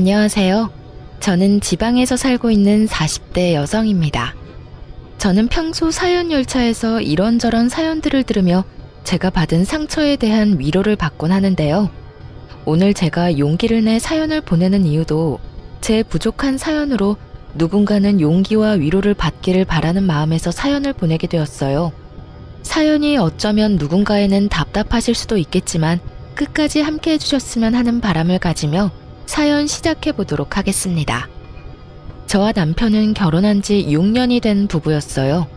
안녕하세요. 저는 지방에서 살고 있는 40대 여성입니다. 저는 평소 사연 열차에서 이런저런 사연들을 들으며 제가 받은 상처에 대한 위로를 받곤 하는데요. 오늘 제가 용기를 내 사연을 보내는 이유도 제 부족한 사연으로 누군가는 용기와 위로를 받기를 바라는 마음에서 사연을 보내게 되었어요. 사연이 어쩌면 누군가에는 답답하실 수도 있겠지만 끝까지 함께 해주셨으면 하는 바람을 가지며 사연 시작해 보도록 하겠습니다. 저와 남편은 결혼한 지 6년이 된 부부였어요.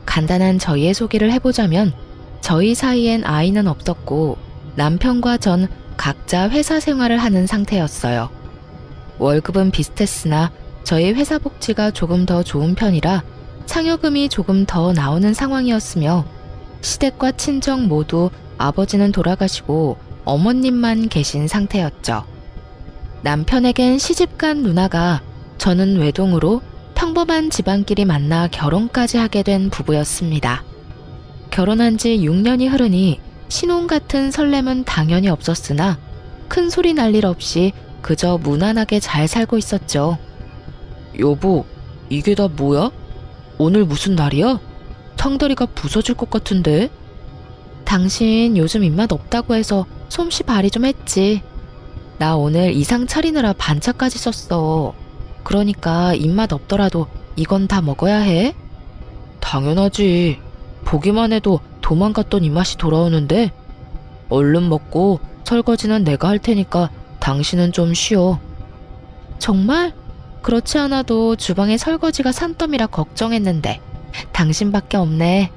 간단한 저희의 소개를 해보자면 저희 사이엔 아이는 없었고 남편과 전 각자 회사 생활을 하는 상태였어요. 월급은 비슷했으나 저희 회사 복지가 조금 더 좋은 편이라 상여금이 조금 더 나오는 상황이었으며 시댁과 친정 모두 아버지는 돌아가시고 어머님만 계신 상태였죠. 남편에겐 시집간 누나가 저는 외동으로 평범한 집안끼리 만나 결혼까지 하게 된 부부였습니다. 결혼한 지 6년이 흐르니 신혼 같은 설렘은 당연히 없었으나 큰 소리 날 일 없이 그저 무난하게 잘 살고 있었죠. 여보, 이게 다 뭐야? 오늘 무슨 날이야? 상다리가 부서질 것 같은데? 당신 요즘 입맛 없다고 해서 솜씨 발휘 좀 했지. 나 오늘 이상 차리느라 반차까지 썼어. 그러니까 입맛 없더라도 이건 다 먹어야 해? 당연하지. 보기만 해도 도망갔던 입맛이 돌아오는데 얼른 먹고 설거지는 내가 할 테니까 당신은 좀 쉬어. 정말? 그렇지 않아도 주방에 설거지가 산더미라 걱정했는데 당신밖에 없네.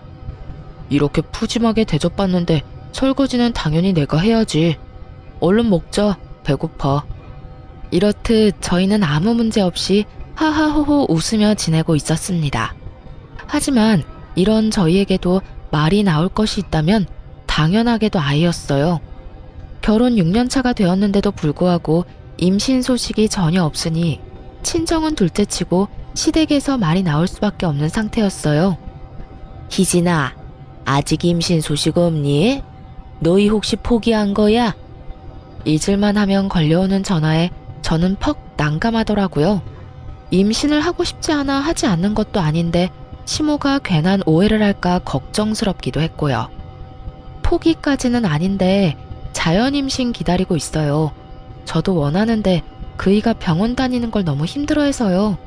이렇게 푸짐하게 대접받는데 설거지는 당연히 내가 해야지. 얼른 먹자. 배고파. 이렇듯 저희는 아무 문제 없이 하하호호 웃으며 지내고 있었습니다. 하지만 이런 저희에게도 말이 나올 것이 있다면 당연하게도 아이였어요. 결혼 6년차가 되었는데도 불구하고 임신 소식이 전혀 없으니 친정은 둘째치고 시댁에서 말이 나올 수밖에 없는 상태였어요. 희진아, 아직 임신 소식 없니? 너희 혹시 포기한 거야? 잊을만 하면 걸려오는 전화에 저는 퍽 난감하더라고요. 임신을 하고 싶지 않아 하지 않는 것도 아닌데 시모가 괜한 오해를 할까 걱정스럽기도 했고요. 포기까지는 아닌데 자연 임신 기다리고 있어요. 저도 원하는데 그이가 병원 다니는 걸 너무 힘들어해서요.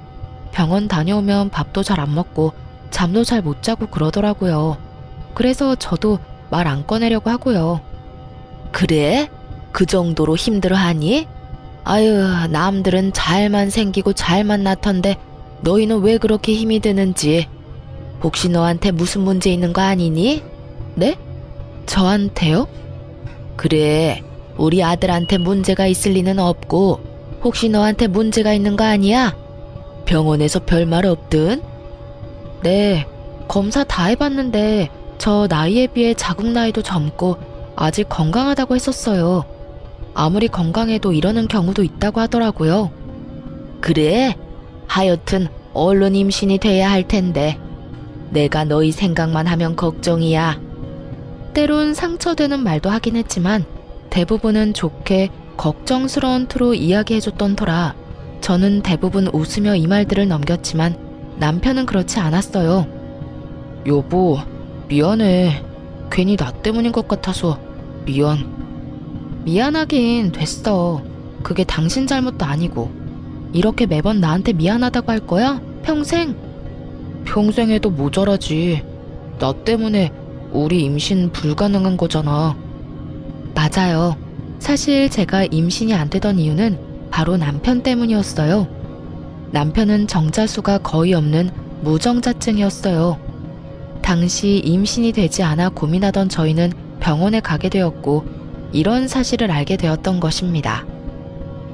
병원 다녀오면 밥도 잘 안 먹고 잠도 잘 못 자고 그러더라고요. 그래서 저도 말 안 꺼내려고 하고요. 그래? 그 정도로 힘들어하니? 아유, 남들은 잘만 생기고 잘만 낳던데 너희는 왜 그렇게 힘이 드는지. 혹시 너한테 무슨 문제 있는 거 아니니? 네? 저한테요? 그래, 우리 아들한테 문제가 있을 리는 없고 혹시 너한테 문제가 있는 거 아니야? 병원에서 별말 없든? 네, 검사 다 해봤는데 저 나이에 비해 자궁 나이도 젊고 아직 건강하다고 했었어요. 아무리 건강해도 이러는 경우도 있다고 하더라고요. 그래? 하여튼 얼른 임신이 돼야 할 텐데 내가 너희 생각만 하면 걱정이야. 때론 상처되는 말도 하긴 했지만 대부분은 좋게 걱정스러운 투로 이야기해줬던 터라 저는 대부분 웃으며 이 말들을 넘겼지만 남편은 그렇지 않았어요. 여보, 미안해. 괜히 나 때문인 것 같아서 미안. 미안하긴 됐어. 그게 당신 잘못도 아니고. 이렇게 매번 나한테 미안하다고 할 거야? 평생? 평생 해도 모자라지. 나 때문에 우리 임신 불가능한 거잖아. 맞아요. 사실 제가 임신이 안 되던 이유는 바로 남편 때문이었어요. 남편은 정자수가 거의 없는 무정자증이었어요. 당시 임신이 되지 않아 고민하던 저희는 병원에 가게 되었고 이런 사실을 알게 되었던 것입니다.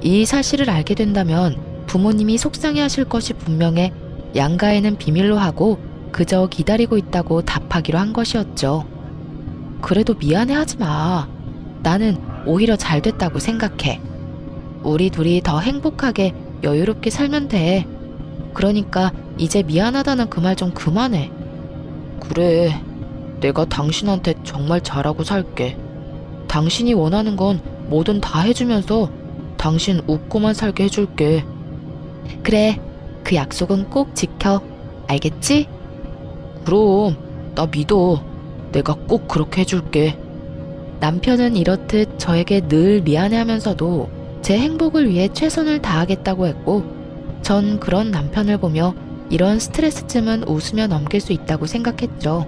이 사실을 알게 된다면 부모님이 속상해하실 것이 분명해 양가에는 비밀로 하고 그저 기다리고 있다고 답하기로 한 것이었죠. 그래도 미안해하지 마. 나는 오히려 잘 됐다고 생각해. 우리 둘이 더 행복하게 여유롭게 살면 돼. 그러니까 이제 미안하다는 그 말 좀 그만해. 그래, 내가 당신한테 정말 잘하고 살게. 당신이 원하는 건 뭐든 다 해주면서 당신 웃고만 살게 해줄게. 그래, 그 약속은 꼭 지켜. 알겠지? 그럼 나 믿어. 내가 꼭 그렇게 해줄게. 남편은 이렇듯 저에게 늘 미안해하면서도 제 행복을 위해 최선을 다하겠다고 했고, 전 그런 남편을 보며 이런 스트레스쯤은 웃으며 넘길 수 있다고 생각했죠.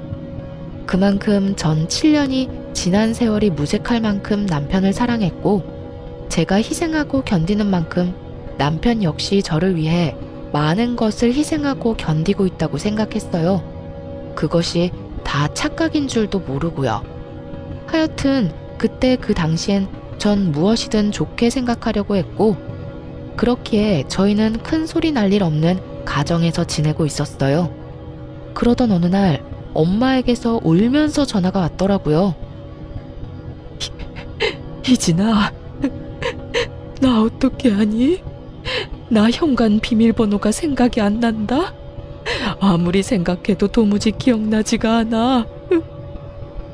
그만큼 전 7년이 지난 세월이 무색할 만큼 남편을 사랑했고, 제가 희생하고 견디는 만큼 남편 역시 저를 위해 많은 것을 희생하고 견디고 있다고 생각했어요. 그것이 다 착각인 줄도 모르고요. 하여튼 그때 그 당시엔 전 무엇이든 좋게 생각하려고 했고, 그렇기에 저희는 큰 소리 날 일 없는 가정에서 지내고 있었어요. 그러던 어느 날 엄마에게서 울면서 전화가 왔더라고요. 희진아, 나 어떻게 하니? 나 현관 비밀번호가 생각이 안 난다. 아무리 생각해도 도무지 기억나지가 않아.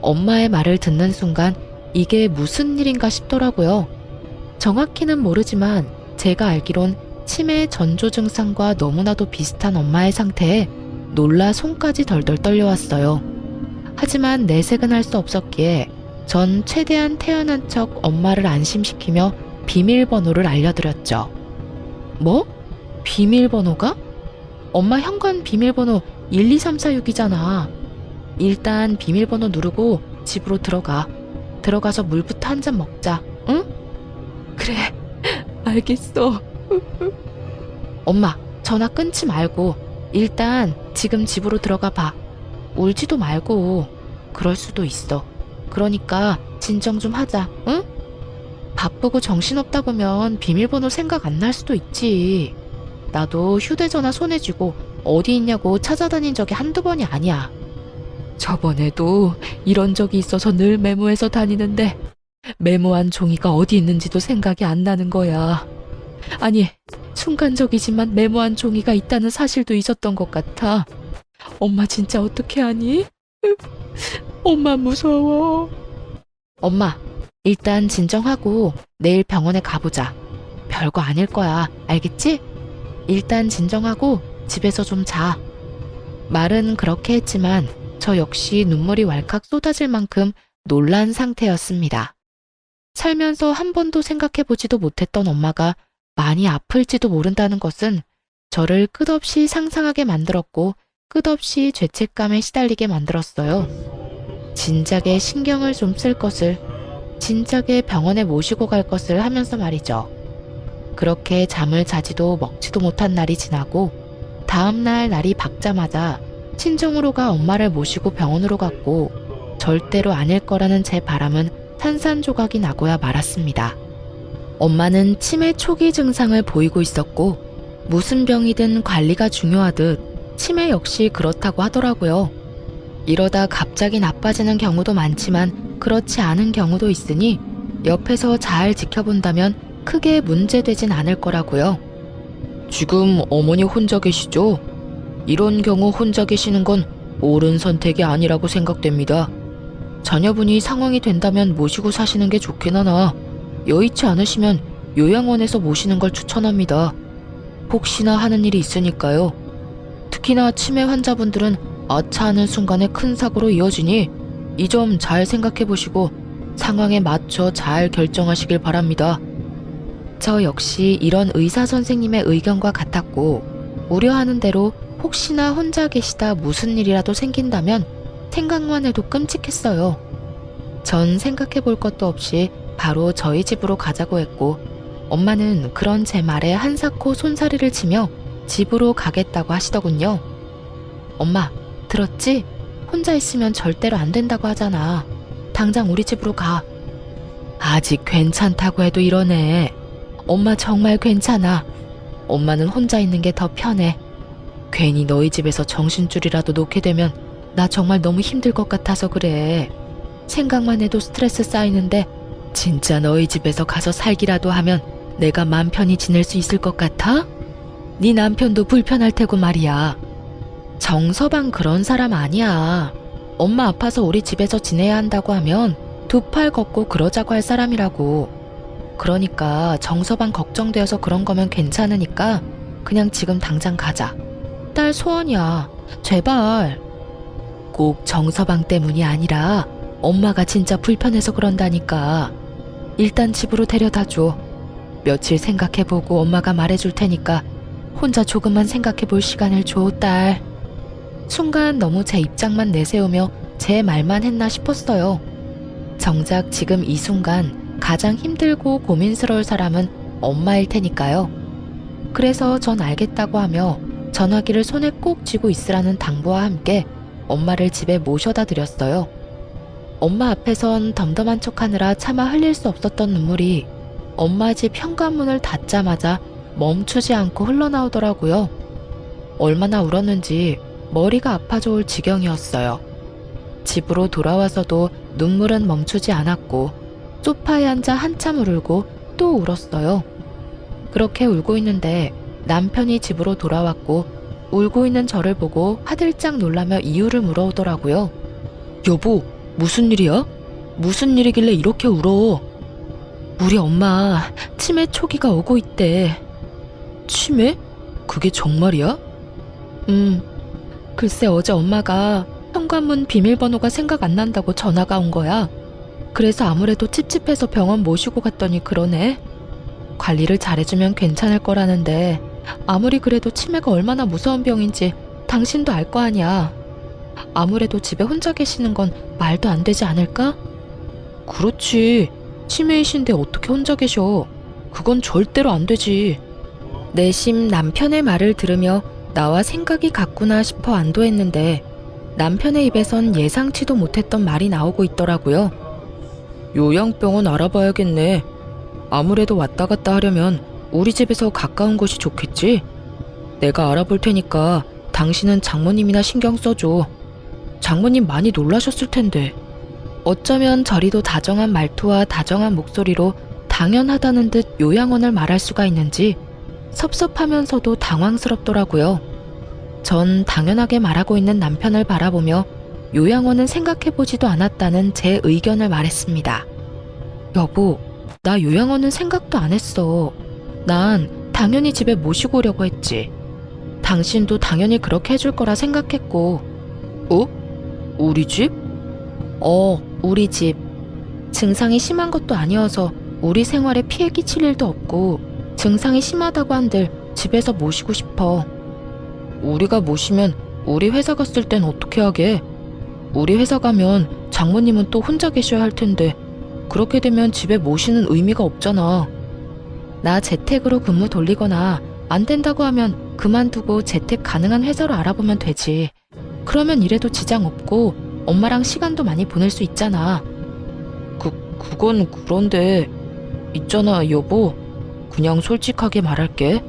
엄마의 말을 듣는 순간 이게 무슨 일인가 싶더라고요. 정확히는 모르지만 제가 알기론 치매 전조 증상과 너무나도 비슷한 엄마의 상태에 놀라 손까지 덜덜 떨려왔어요. 하지만 내색은 할 수 없었기에 전 최대한 태연한 척 엄마를 안심시키며 비밀번호를 알려드렸죠. 뭐? 비밀번호가? 엄마 현관 비밀번호 12346이잖아. 일단 비밀번호 누르고 집으로 들어가. 들어가서 물부터 한 잔 먹자. 응? 그래, 알겠어. 엄마, 전화 끊지 말고 일단 지금 집으로 들어가 봐. 울지도 말고. 그럴 수도 있어. 그러니까 진정 좀 하자. 응? 바쁘고 정신없다 보면 비밀번호 생각 안 날 수도 있지. 나도 휴대전화 손에 쥐고 어디 있냐고 찾아다닌 적이 한두 번이 아니야. 저번에도 이런 적이 있어서 늘 메모해서 다니는데 메모한 종이가 어디 있는지도 생각이 안 나는 거야. 아니, 순간적이지만 메모한 종이가 있다는 사실도 잊었던 것 같아. 엄마 진짜 어떻게 하니? 엄마 무서워. 엄마, 일단 진정하고 내일 병원에 가보자. 별거 아닐 거야. 알겠지? 일단 진정하고 집에서 좀 자. 말은 그렇게 했지만 저 역시 눈물이 왈칵 쏟아질 만큼 놀란 상태였습니다. 살면서 한 번도 생각해보지도 못했던 엄마가 많이 아플지도 모른다는 것은 저를 끝없이 상상하게 만들었고 끝없이 죄책감에 시달리게 만들었어요. 진작에 신경을 좀 쓸 것을, 진작에 병원에 모시고 갈 것을 하면서 말이죠. 그렇게 잠을 자지도 먹지도 못한 날이 지나고 다음날 날이 밝자마자 친정으로 가 엄마를 모시고 병원으로 갔고 절대로 아닐 거라는 제 바람은 산산조각이 나고야 말았습니다. 엄마는 치매 초기 증상을 보이고 있었고 무슨 병이든 관리가 중요하듯 치매 역시 그렇다고 하더라고요. 이러다 갑자기 나빠지는 경우도 많지만 그렇지 않은 경우도 있으니 옆에서 잘 지켜본다면 크게 문제되진 않을 거라고요. 지금 어머니 혼자 계시죠? 이런 경우 혼자 계시는 건 옳은 선택이 아니라고 생각됩니다. 자녀분이 상황이 된다면 모시고 사시는 게 좋긴 하나 여의치 않으시면 요양원에서 모시는 걸 추천합니다. 혹시나 하는 일이 있으니까요. 특히나 치매 환자분들은 아차하는 순간에 큰 사고로 이어지니 이 점 잘 생각해 보시고 상황에 맞춰 잘 결정하시길 바랍니다. 저 역시 이런 의사 선생님의 의견과 같았고 우려하는 대로 혹시나 혼자 계시다 무슨 일이라도 생긴다면 생각만 해도 끔찍했어요. 전 생각해 볼 것도 없이 바로 저희 집으로 가자고 했고 엄마는 그런 제 말에 한사코 손사래를 치며 집으로 가겠다고 하시더군요. 엄마, 들었지? 혼자 있으면 절대로 안 된다고 하잖아. 당장 우리 집으로 가. 아직 괜찮다고 해도 이러네. 엄마 정말 괜찮아. 엄마는 혼자 있는 게 더 편해. 괜히 너희 집에서 정신줄이라도 놓게 되면 나 정말 너무 힘들 것 같아서 그래. 생각만 해도 스트레스 쌓이는데 진짜 너희 집에서 가서 살기라도 하면 내가 맘 편히 지낼 수 있을 것 같아? 네 남편도 불편할 테고 말이야. 정서방 그런 사람 아니야. 엄마 아파서 우리 집에서 지내야 한다고 하면 두 팔 걷고 그러자고 할 사람이라고. 그러니까 정서방 걱정되어서 그런 거면 괜찮으니까 그냥 지금 당장 가자. 딸 소원이야. 제발. 꼭 정서방 때문이 아니라 엄마가 진짜 불편해서 그런다니까. 일단 집으로 데려다 줘. 며칠 생각해보고 엄마가 말해줄 테니까 혼자 조금만 생각해볼 시간을 줘, 딸. 순간 너무 제 입장만 내세우며 제 말만 했나 싶었어요. 정작 지금 이 순간 가장 힘들고 고민스러울 사람은 엄마일 테니까요. 그래서 전 알겠다고 하며 전화기를 손에 꼭 쥐고 있으라는 당부와 함께 엄마를 집에 모셔다 드렸어요. 엄마 앞에선 덤덤한 척하느라 차마 흘릴 수 없었던 눈물이 엄마 집 현관문을 닫자마자 멈추지 않고 흘러나오더라고요. 얼마나 울었는지 머리가 아파져 올 지경이었어요. 집으로 돌아와서도 눈물은 멈추지 않았고 소파에 앉아 한참 울고 또 울었어요. 그렇게 울고 있는데 남편이 집으로 돌아왔고 울고 있는 저를 보고 화들짝 놀라며 이유를 물어오더라고요. 여보, 무슨 일이야? 무슨 일이길래 이렇게 울어? 우리 엄마 치매 초기가 오고 있대. 치매? 그게 정말이야? 글쎄 어제 엄마가 현관문 비밀번호가 생각 안 난다고 전화가 온 거야. 그래서 아무래도 찝찝해서 병원 모시고 갔더니 그러네. 관리를 잘해주면 괜찮을 거라는데 아무리 그래도 치매가 얼마나 무서운 병인지 당신도 알 거 아니야. 아무래도 집에 혼자 계시는 건 말도 안 되지 않을까? 그렇지. 치매이신데 어떻게 혼자 계셔. 그건 절대로 안 되지. 내심 남편의 말을 들으며 나와 생각이 같구나 싶어 안도했는데 남편의 입에선 예상치도 못했던 말이 나오고 있더라고요. 요양병원 알아봐야겠네. 아무래도 왔다 갔다 하려면 우리 집에서 가까운 곳이 좋겠지? 내가 알아볼 테니까 당신은 장모님이나 신경 써줘. 장모님 많이 놀라셨을 텐데. 어쩌면 저리도 다정한 말투와 다정한 목소리로 당연하다는 듯 요양원을 말할 수가 있는지 섭섭하면서도 당황스럽더라고요. 전 당연하게 말하고 있는 남편을 바라보며 요양원은 생각해보지도 않았다는 제 의견을 말했습니다. 여보, 나 요양원은 생각도 안 했어. 난 당연히 집에 모시고 오려고 했지. 당신도 당연히 그렇게 해줄 거라 생각했고. 어? 우리 집? 우리 집. 증상이 심한 것도 아니어서 우리 생활에 피해 끼칠 일도 없고 증상이 심하다고 한들 집에서 모시고 싶어. 우리가 모시면 우리 회사 갔을 땐 어떻게 하게? 우리 회사 가면 장모님은 또 혼자 계셔야 할 텐데 그렇게 되면 집에 모시는 의미가 없잖아. 나 재택으로 근무 돌리거나 안 된다고 하면 그만두고 재택 가능한 회사로 알아보면 되지. 그러면 일해도 지장 없고 엄마랑 시간도 많이 보낼 수 있잖아. 그건 그런데 있잖아 여보. 그냥 솔직하게 말할게.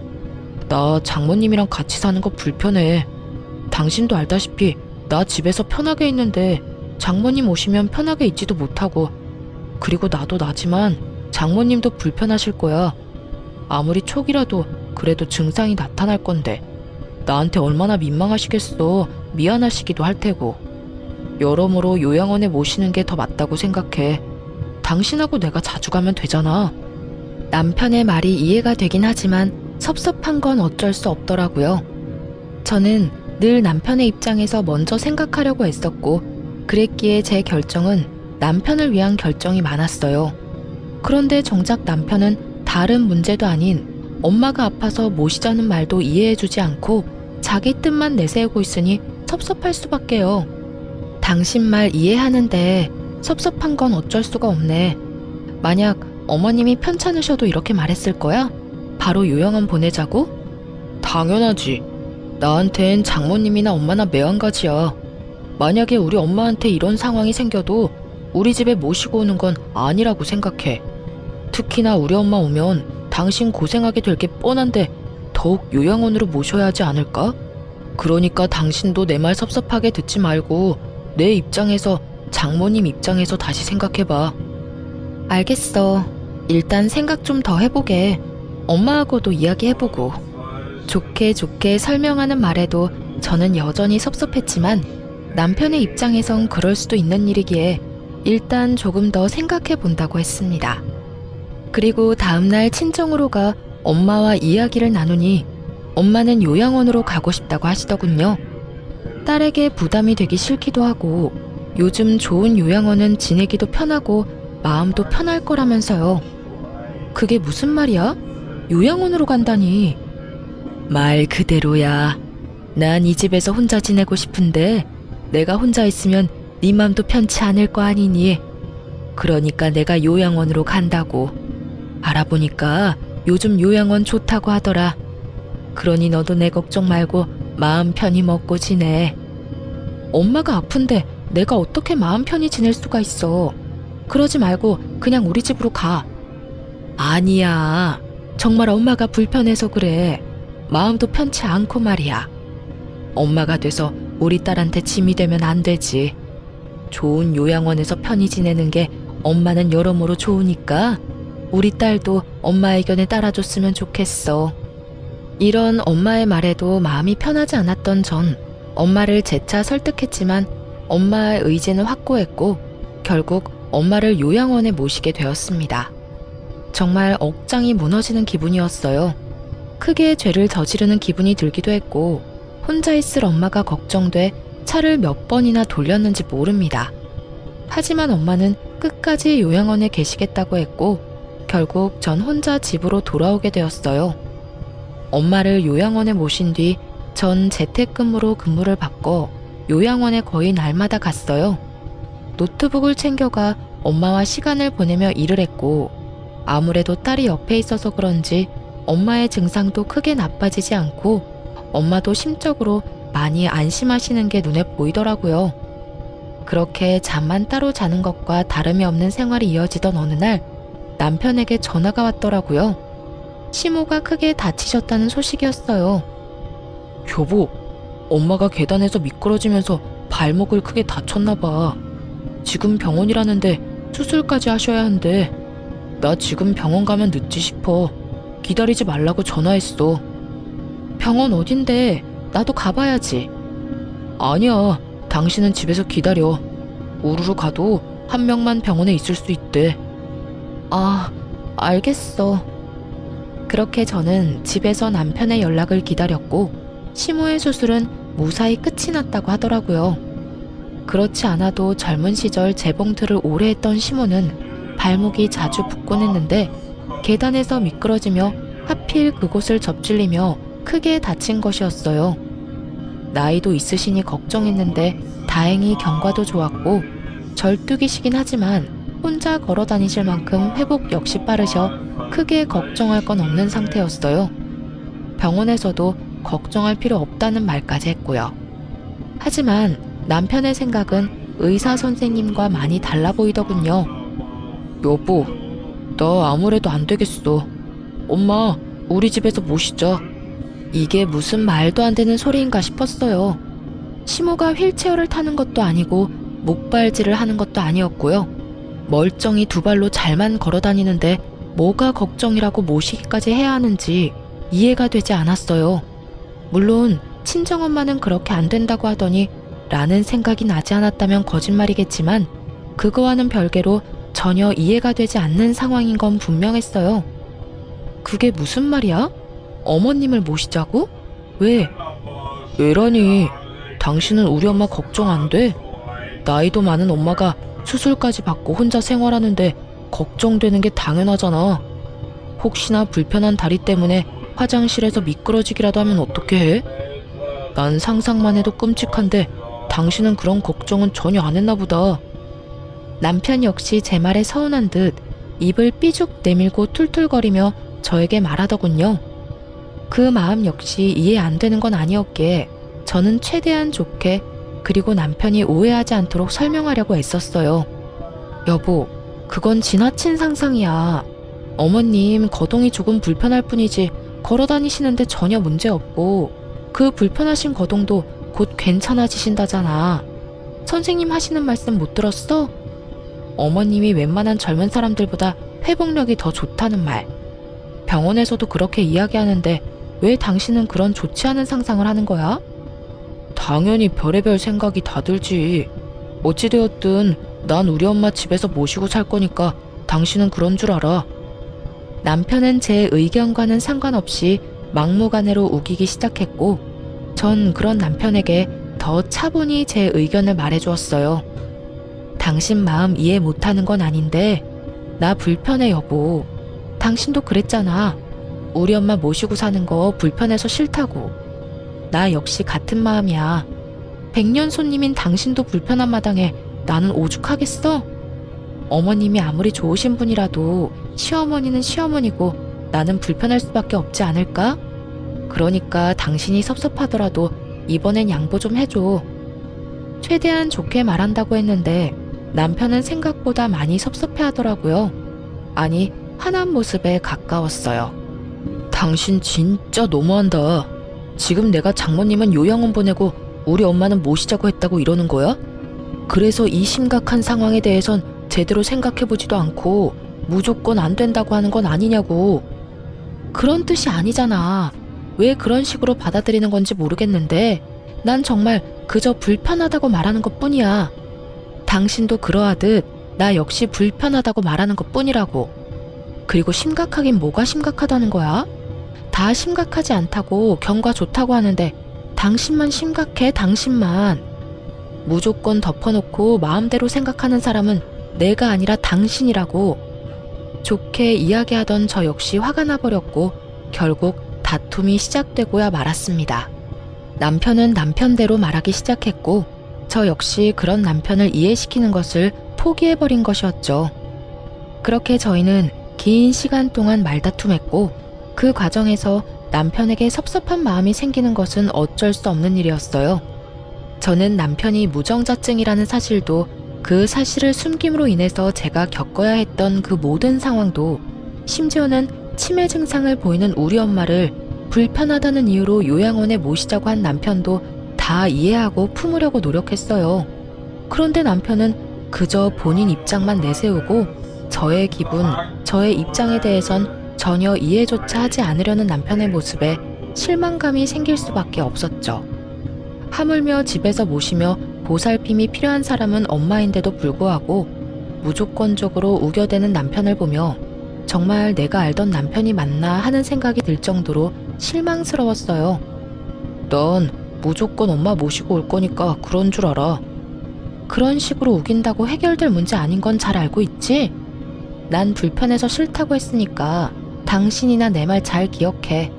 나 장모님이랑 같이 사는 거 불편해. 당신도 알다시피 나 집에서 편하게 있는데 장모님 오시면 편하게 있지도 못하고 그리고 나도 나지만 장모님도 불편하실 거야. 아무리 초기라도 그래도 증상이 나타날 건데 나한테 얼마나 민망하시겠어. 미안하시기도 할 테고. 여러모로 요양원에 모시는 게 더 맞다고 생각해. 당신하고 내가 자주 가면 되잖아. 남편의 말이 이해가 되긴 하지만 섭섭한 건 어쩔 수 없더라고요. 저는 늘 남편의 입장에서 먼저 생각하려고 했었고 그랬기에 제 결정은 남편을 위한 결정이 많았어요. 그런데 정작 남편은 다른 문제도 아닌 엄마가 아파서 모시자는 말도 이해해주지 않고 자기 뜻만 내세우고 있으니 섭섭할 수밖에요. 당신 말 이해하는데 섭섭한 건 어쩔 수가 없네. 만약 어머님이 편찮으셔도 이렇게 말했을 거야? 바로 요양원 보내자고? 당연하지. 나한텐 장모님이나 엄마나 매한가지야. 만약에 우리 엄마한테 이런 상황이 생겨도 우리 집에 모시고 오는 건 아니라고 생각해. 특히나 우리 엄마 오면 당신 고생하게 될 게 뻔한데 더욱 요양원으로 모셔야 하지 않을까? 그러니까 당신도 내 말 섭섭하게 듣지 말고 내 입장에서 장모님 입장에서 다시 생각해봐. 알겠어. 일단 생각 좀 더 해보게. 엄마하고도 이야기해보고. 좋게 좋게 설명하는 말에도 저는 여전히 섭섭했지만 남편의 입장에선 그럴 수도 있는 일이기에 일단 조금 더 생각해본다고 했습니다. 그리고 다음날 친정으로 가 엄마와 이야기를 나누니 엄마는 요양원으로 가고 싶다고 하시더군요. 딸에게 부담이 되기 싫기도 하고 요즘 좋은 요양원은 지내기도 편하고 마음도 편할 거라면서요. 그게 무슨 말이야? 요양원으로 간다니. 말 그대로야. 난 이 집에서 혼자 지내고 싶은데 내가 혼자 있으면 네 맘도 편치 않을 거 아니니. 그러니까 내가 요양원으로 간다고. 알아보니까 요즘 요양원 좋다고 하더라. 그러니 너도 내 걱정 말고 마음 편히 먹고 지내. 엄마가 아픈데 내가 어떻게 마음 편히 지낼 수가 있어. 그러지 말고 그냥 우리 집으로 가. 아니야. 정말 엄마가 불편해서 그래. 마음도 편치 않고 말이야. 엄마가 돼서 우리 딸한테 짐이 되면 안 되지. 좋은 요양원에서 편히 지내는 게 엄마는 여러모로 좋으니까 우리 딸도 엄마 의견에 따라줬으면 좋겠어. 이런 엄마의 말에도 마음이 편하지 않았던 전 엄마를 재차 설득했지만 엄마의 의지는 확고했고 결국 엄마를 요양원에 모시게 되었습니다. 정말 억장이 무너지는 기분이었어요. 크게 죄를 저지르는 기분이 들기도 했고 혼자 있을 엄마가 걱정돼 차를 몇 번이나 돌렸는지 모릅니다. 하지만 엄마는 끝까지 요양원에 계시겠다고 했고 결국 전 혼자 집으로 돌아오게 되었어요. 엄마를 요양원에 모신 뒤 전 재택근무로 근무를 바꿔 요양원에 거의 날마다 갔어요. 노트북을 챙겨가 엄마와 시간을 보내며 일을 했고 아무래도 딸이 옆에 있어서 그런지 엄마의 증상도 크게 나빠지지 않고 엄마도 심적으로 많이 안심하시는 게 눈에 보이더라고요. 그렇게 잠만 따로 자는 것과 다름이 없는 생활이 이어지던 어느 날 남편에게 전화가 왔더라고요. 시모가 크게 다치셨다는 소식이었어요. 여보, 엄마가 계단에서 미끄러지면서 발목을 크게 다쳤나 봐. 지금 병원이라는데 수술까지 하셔야 한대. 나 지금 병원 가면 늦지 싶어. 기다리지 말라고 전화했어. 병원 어딘데? 나도 가봐야지. 아니야, 당신은 집에서 기다려. 우르르 가도 한 명만 병원에 있을 수 있대. 아, 알겠어. 그렇게 저는 집에서 남편의 연락을 기다렸고 시모의 수술은 무사히 끝이 났다고 하더라고요. 그렇지 않아도 젊은 시절 재봉틀을 오래 했던 시모는 발목이 자주 붓곤 했는데 계단에서 미끄러지며 하필 그곳을 접질리며 크게 다친 것이었어요. 나이도 있으시니 걱정했는데 다행히 경과도 좋았고 절뚝이시긴 하지만 혼자 걸어 다니실 만큼 회복 역시 빠르셔 크게 걱정할 건 없는 상태였어요. 병원에서도 걱정할 필요 없다는 말까지 했고요. 하지만 남편의 생각은 의사 선생님과 많이 달라 보이더군요. 여보, 나 아무래도 안 되겠어. 엄마, 우리 집에서 모시자. 이게 무슨 말도 안 되는 소리인가 싶었어요. 시모가 휠체어를 타는 것도 아니고 목발질을 하는 것도 아니었고요. 멀쩡히 두 발로 잘만 걸어 다니는데 뭐가 걱정이라고 모시기까지 해야 하는지 이해가 되지 않았어요. 물론 친정엄마는 그렇게 안 된다고 하더니 라는 생각이 나지 않았다면 거짓말이겠지만 그거와는 별개로 전혀 이해가 되지 않는 상황인 건 분명했어요. 그게 무슨 말이야? 어머님을 모시자고? 왜? 왜라니? 당신은 우리 엄마 걱정 안 돼? 나이도 많은 엄마가 수술까지 받고 혼자 생활하는데 걱정되는 게 당연하잖아. 혹시나 불편한 다리 때문에 화장실에서 미끄러지기라도 하면 어떻게 해? 난 상상만 해도 끔찍한데 당신은 그런 걱정은 전혀 안 했나 보다. 남편 역시 제 말에 서운한 듯 입을 삐죽 내밀고 툴툴거리며 저에게 말하더군요. 그 마음 역시 이해 안 되는 건 아니었기에 저는 최대한 좋게 그리고 남편이 오해하지 않도록 설명하려고 애썼어요. 여보, 그건 지나친 상상이야. 어머님 거동이 조금 불편할 뿐이지 걸어 다니시는데 전혀 문제 없고 그 불편하신 거동도 곧 괜찮아지신다잖아. 선생님 하시는 말씀 못 들었어? 어머님이 웬만한 젊은 사람들보다 회복력이 더 좋다는 말. 병원에서도 그렇게 이야기하는데 왜 당신은 그런 좋지 않은 상상을 하는 거야? 당연히 별의별 생각이 다 들지. 어찌되었든 난 우리 엄마 집에서 모시고 살 거니까 당신은 그런 줄 알아. 남편은 제 의견과는 상관없이 막무가내로 우기기 시작했고, 전 그런 남편에게 더 차분히 제 의견을 말해주었어요. 당신 마음 이해 못하는 건 아닌데 나 불편해 여보. 당신도 그랬잖아. 우리 엄마 모시고 사는 거 불편해서 싫다고. 나 역시 같은 마음이야. 백년 손님인 당신도 불편한 마당에 나는 오죽하겠어? 어머님이 아무리 좋으신 분이라도 시어머니는 시어머니고 나는 불편할 수밖에 없지 않을까? 그러니까 당신이 섭섭하더라도 이번엔 양보 좀 해줘. 최대한 좋게 말한다고 했는데 남편은 생각보다 많이 섭섭해하더라고요. 아니, 화난 모습에 가까웠어요. 당신 진짜 너무한다. 지금 내가 장모님은 요양원 보내고 우리 엄마는 모시자고 했다고 이러는 거야? 그래서 이 심각한 상황에 대해선 제대로 생각해보지도 않고 무조건 안 된다고 하는 건 아니냐고. 그런 뜻이 아니잖아. 왜 그런 식으로 받아들이는 건지 모르겠는데 난 정말 그저 불편하다고 말하는 것 뿐이야. 당신도 그러하듯 나 역시 불편하다고 말하는 것 뿐이라고. 그리고 심각하긴 뭐가 심각하다는 거야? 다 심각하지 않다고 경과 좋다고 하는데 당신만 심각해, 당신만. 무조건 덮어놓고 마음대로 생각하는 사람은 내가 아니라 당신이라고. 좋게 이야기하던 저 역시 화가 나버렸고 결국 다툼이 시작되고야 말았습니다. 남편은 남편대로 말하기 시작했고 저 역시 그런 남편을 이해시키는 것을 포기해버린 것이었죠. 그렇게 저희는 긴 시간 동안 말다툼했고 그 과정에서 남편에게 섭섭한 마음이 생기는 것은 어쩔 수 없는 일이었어요. 저는 남편이 무정자증이라는 사실도 그 사실을 숨김으로 인해서 제가 겪어야 했던 그 모든 상황도 심지어는 치매 증상을 보이는 우리 엄마를 불편하다는 이유로 요양원에 모시자고 한 남편도 다 이해하고 품으려고 노력했어요. 그런데 남편은 그저 본인 입장만 내세우고 저의 기분, 저의 입장에 대해선 전혀 이해조차 하지 않으려는 남편의 모습에 실망감이 생길 수밖에 없었죠. 하물며 집에서 모시며 보살핌이 필요한 사람은 엄마인데도 불구하고 무조건적으로 우겨대는 남편을 보며 정말 내가 알던 남편이 맞나 하는 생각이 들 정도로 실망스러웠어요. 넌 무조건 엄마 모시고 올 거니까 그런 줄 알아. 그런 식으로 우긴다고 해결될 문제 아닌 건 잘 알고 있지? 난 불편해서 싫다고 했으니까 당신이나 내 말 잘 기억해.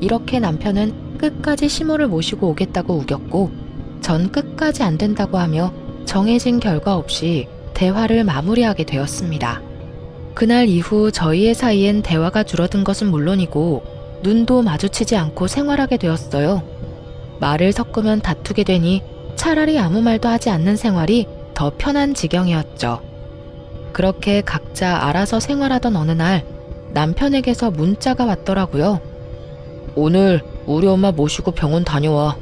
이렇게 남편은 끝까지 시모를 모시고 오겠다고 우겼고 전 끝까지 안 된다고 하며 정해진 결과 없이 대화를 마무리하게 되었습니다. 그날 이후 저희의 사이엔 대화가 줄어든 것은 물론이고 눈도 마주치지 않고 생활하게 되었어요. 말을 섞으면 다투게 되니 차라리 아무 말도 하지 않는 생활이 더 편한 지경이었죠. 그렇게 각자 알아서 생활하던 어느 날 남편에게서 문자가 왔더라고요. 오늘 우리 엄마 모시고 병원 다녀와.